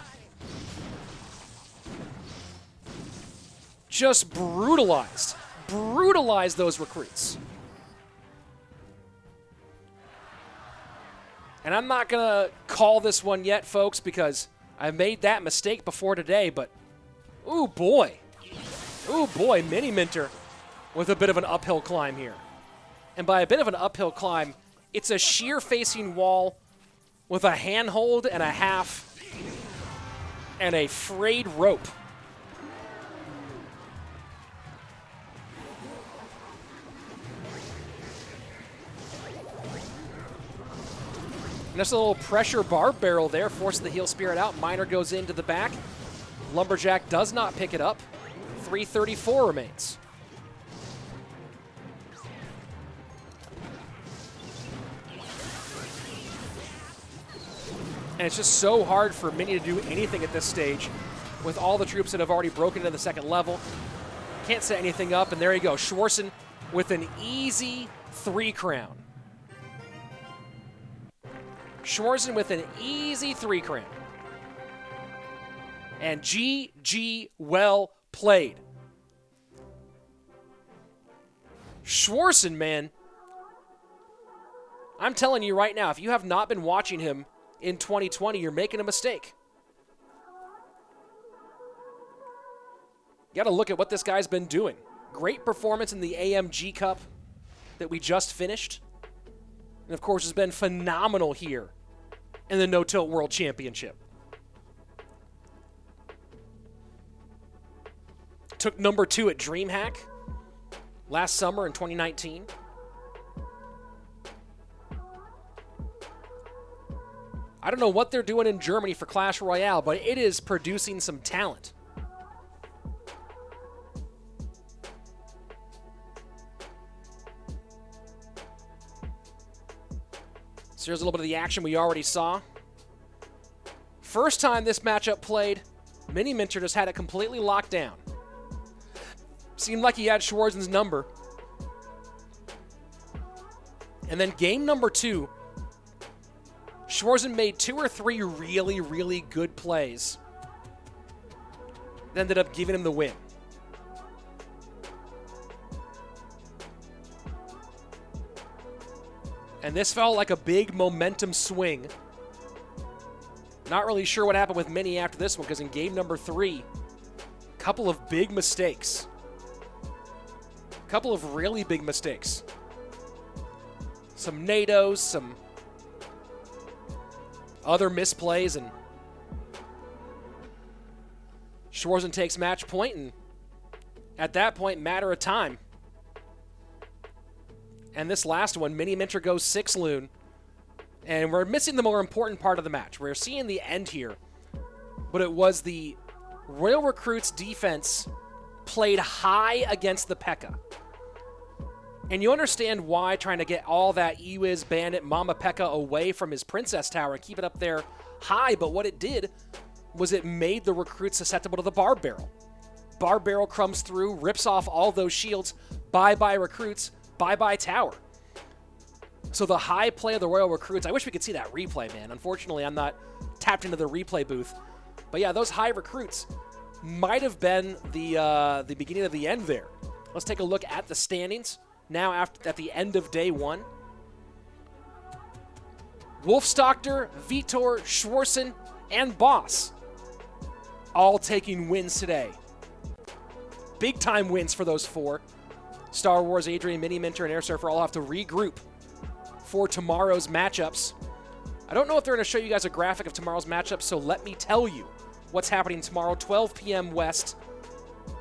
just brutalized those recruits. And I'm not going to call this one yet, folks, because I've made that mistake before today, but ooh boy, Miniminter with a bit of an uphill climb here. And by a bit of an uphill climb, It's a sheer facing wall with a handhold and a half and a frayed rope. And just a little pressure bar barrel there, forcing the heel spirit out. Miner goes into the back. Lumberjack does not pick it up. 334 remains. And it's just so hard for Mini to do anything at this stage with all the troops that have already broken into the second level. Can't set anything up, and there you go. Schwarzen with an easy 3 crown. Schwarzen with an easy 3 crown. And GG, well played. Schwarzen, man. I'm telling you right now, if you have not been watching him in 2020, you're making a mistake. You got to look at what this guy's been doing. Great performance in the AMG Cup that we just finished. And of course, has been phenomenal here in the No Tilt World Championship. Took number 2 at DreamHack last summer in 2019. I don't know what they're doing in Germany for Clash Royale, but it is producing some talent. So here's a little bit of the action we already saw. First time this matchup played, Miniminter just had it completely locked down. Seemed like he had Schwarzen's number. And then game number 2, Schwarzen made 2 or 3 really, really good plays that ended up giving him the win. And this felt like a big momentum swing. Not really sure what happened with Mini after this one, because in game number 3, a couple of big mistakes. A couple of really big mistakes. Some NATOs, some other misplays, and Schwarzen takes match point, and at that point, matter of time. And this last one, Miniminter goes 6 loon, and we're missing the more important part of the match. We're seeing the end here, but it was the Royal Recruits defense played high against the P.E.K.K.A. And you understand why, trying to get all that Ewiz Bandit Mama P.E.K.K.A. away from his Princess Tower and keep it up there high, but what it did was it made the Recruits susceptible to the Barb Barrel. Barb Barrel comes through, rips off all those shields, bye-bye Recruits, bye-bye tower. So the high play of the Royal Recruits, I wish we could see that replay, man. Unfortunately, I'm not tapped into the replay booth. But yeah, those high Recruits might have been the beginning of the end there. Let's take a look at the standings now at the end of day 1. WolfsDoctor, Vitor, Schwarzen, and Boss all taking wins today. Big-time wins for those 4. StarWars, Adrian, Miniminter, and AirSurfer all have to regroup for tomorrow's matchups. I don't know if they're going to show you guys a graphic of tomorrow's matchups, so let me tell you what's happening tomorrow. 12 p.m. West,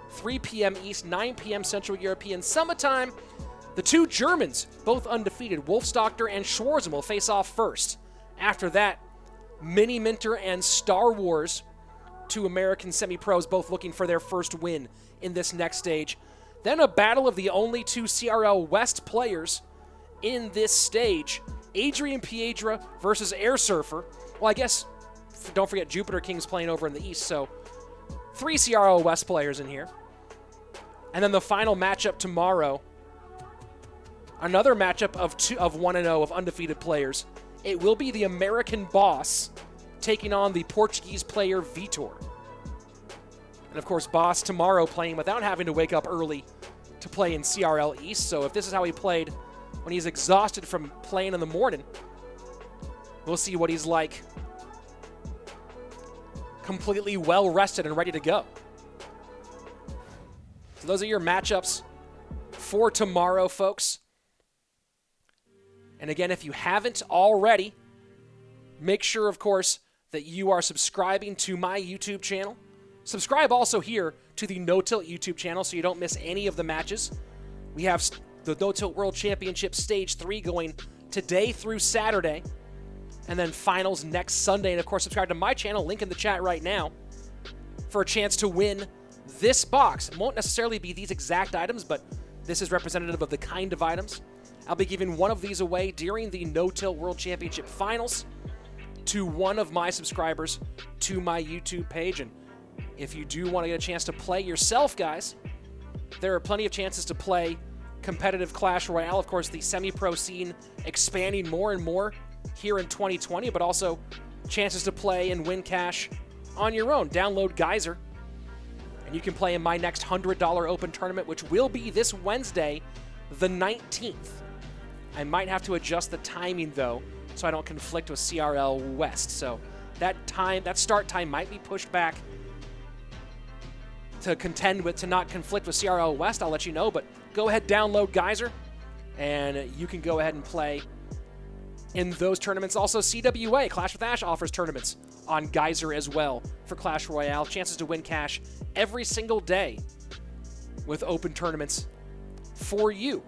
3 p.m. East, 9 p.m. Central European Summertime. The 2 Germans, both undefeated, WolfsDoctor and Schwarzen, will face off first. After that, Miniminter and StarWars, 2 American semi-pros, both looking for their first win in this next stage. Then a battle of the only 2 CRL West players in this stage. Adrian Piedra versus AirSurfer. Well, I guess, don't forget Jupiter King's playing over in the East, so 3 CRL West players in here. And then the final matchup tomorrow, another matchup of 1-0 of undefeated players. It will be the American Boss taking on the Portuguese player Vitor. And of course, Boss tomorrow playing without having to wake up early to play in CRL East. So if this is how he played when he's exhausted from playing in the morning, we'll see what he's like completely well rested and ready to go. So those are your matchups for tomorrow, folks. And again, if you haven't already, make sure, of course, that you are subscribing to my YouTube channel. Subscribe also here to the No Tilt YouTube channel so you don't miss any of the matches. We have the No Tilt World Championship Stage 3 going today through Saturday, and then finals next Sunday. And of course, subscribe to my channel, link in the chat right now, for a chance to win this box. It won't necessarily be these exact items, but this is representative of the kind of items. I'll be giving one of these away during the No Tilt World Championship Finals to one of my subscribers to my YouTube page. And if you do want to get a chance to play yourself, guys, there are plenty of chances to play competitive Clash Royale. Of course, the semi-pro scene expanding more and more here in 2020, but also chances to play and win cash on your own. Download Geyser, and you can play in my next $100 open tournament, which will be this Wednesday, the 19th. I might have to adjust the timing, though, so I don't conflict with CRL West. So that start time might be pushed back to not conflict with CRL West. I'll let you know, but go ahead, download Geyser, and you can go ahead and play in those tournaments. Also, CWA, Clash with Ash, offers tournaments on Geyser as well for Clash Royale. Chances to win cash every single day with open tournaments for you.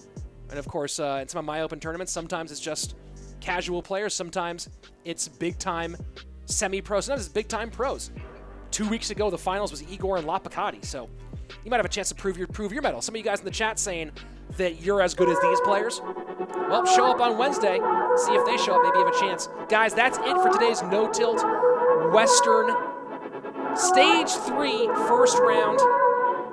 And of course, in some of my open tournaments, sometimes it's just casual players, sometimes it's big-time semi-pro, sometimes it's big-time pros. 2 weeks ago, the finals was Igor and Lapicati, so you might have a chance to prove your mettle. Some of you guys in the chat saying that you're as good as these players. Well, show up on Wednesday, see if they show up, maybe you have a chance. Guys, that's it for today's No Tilt Western Stage 3 first round.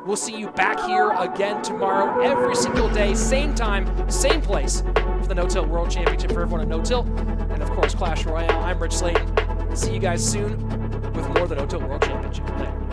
We'll see you back here again tomorrow, every single day, same time, same place, for the No Tilt World Championship for everyone at No Tilt, and of course, Clash Royale. I'm Rich Slayton. See you guys soon with more of the No Tilt World Championship. Later.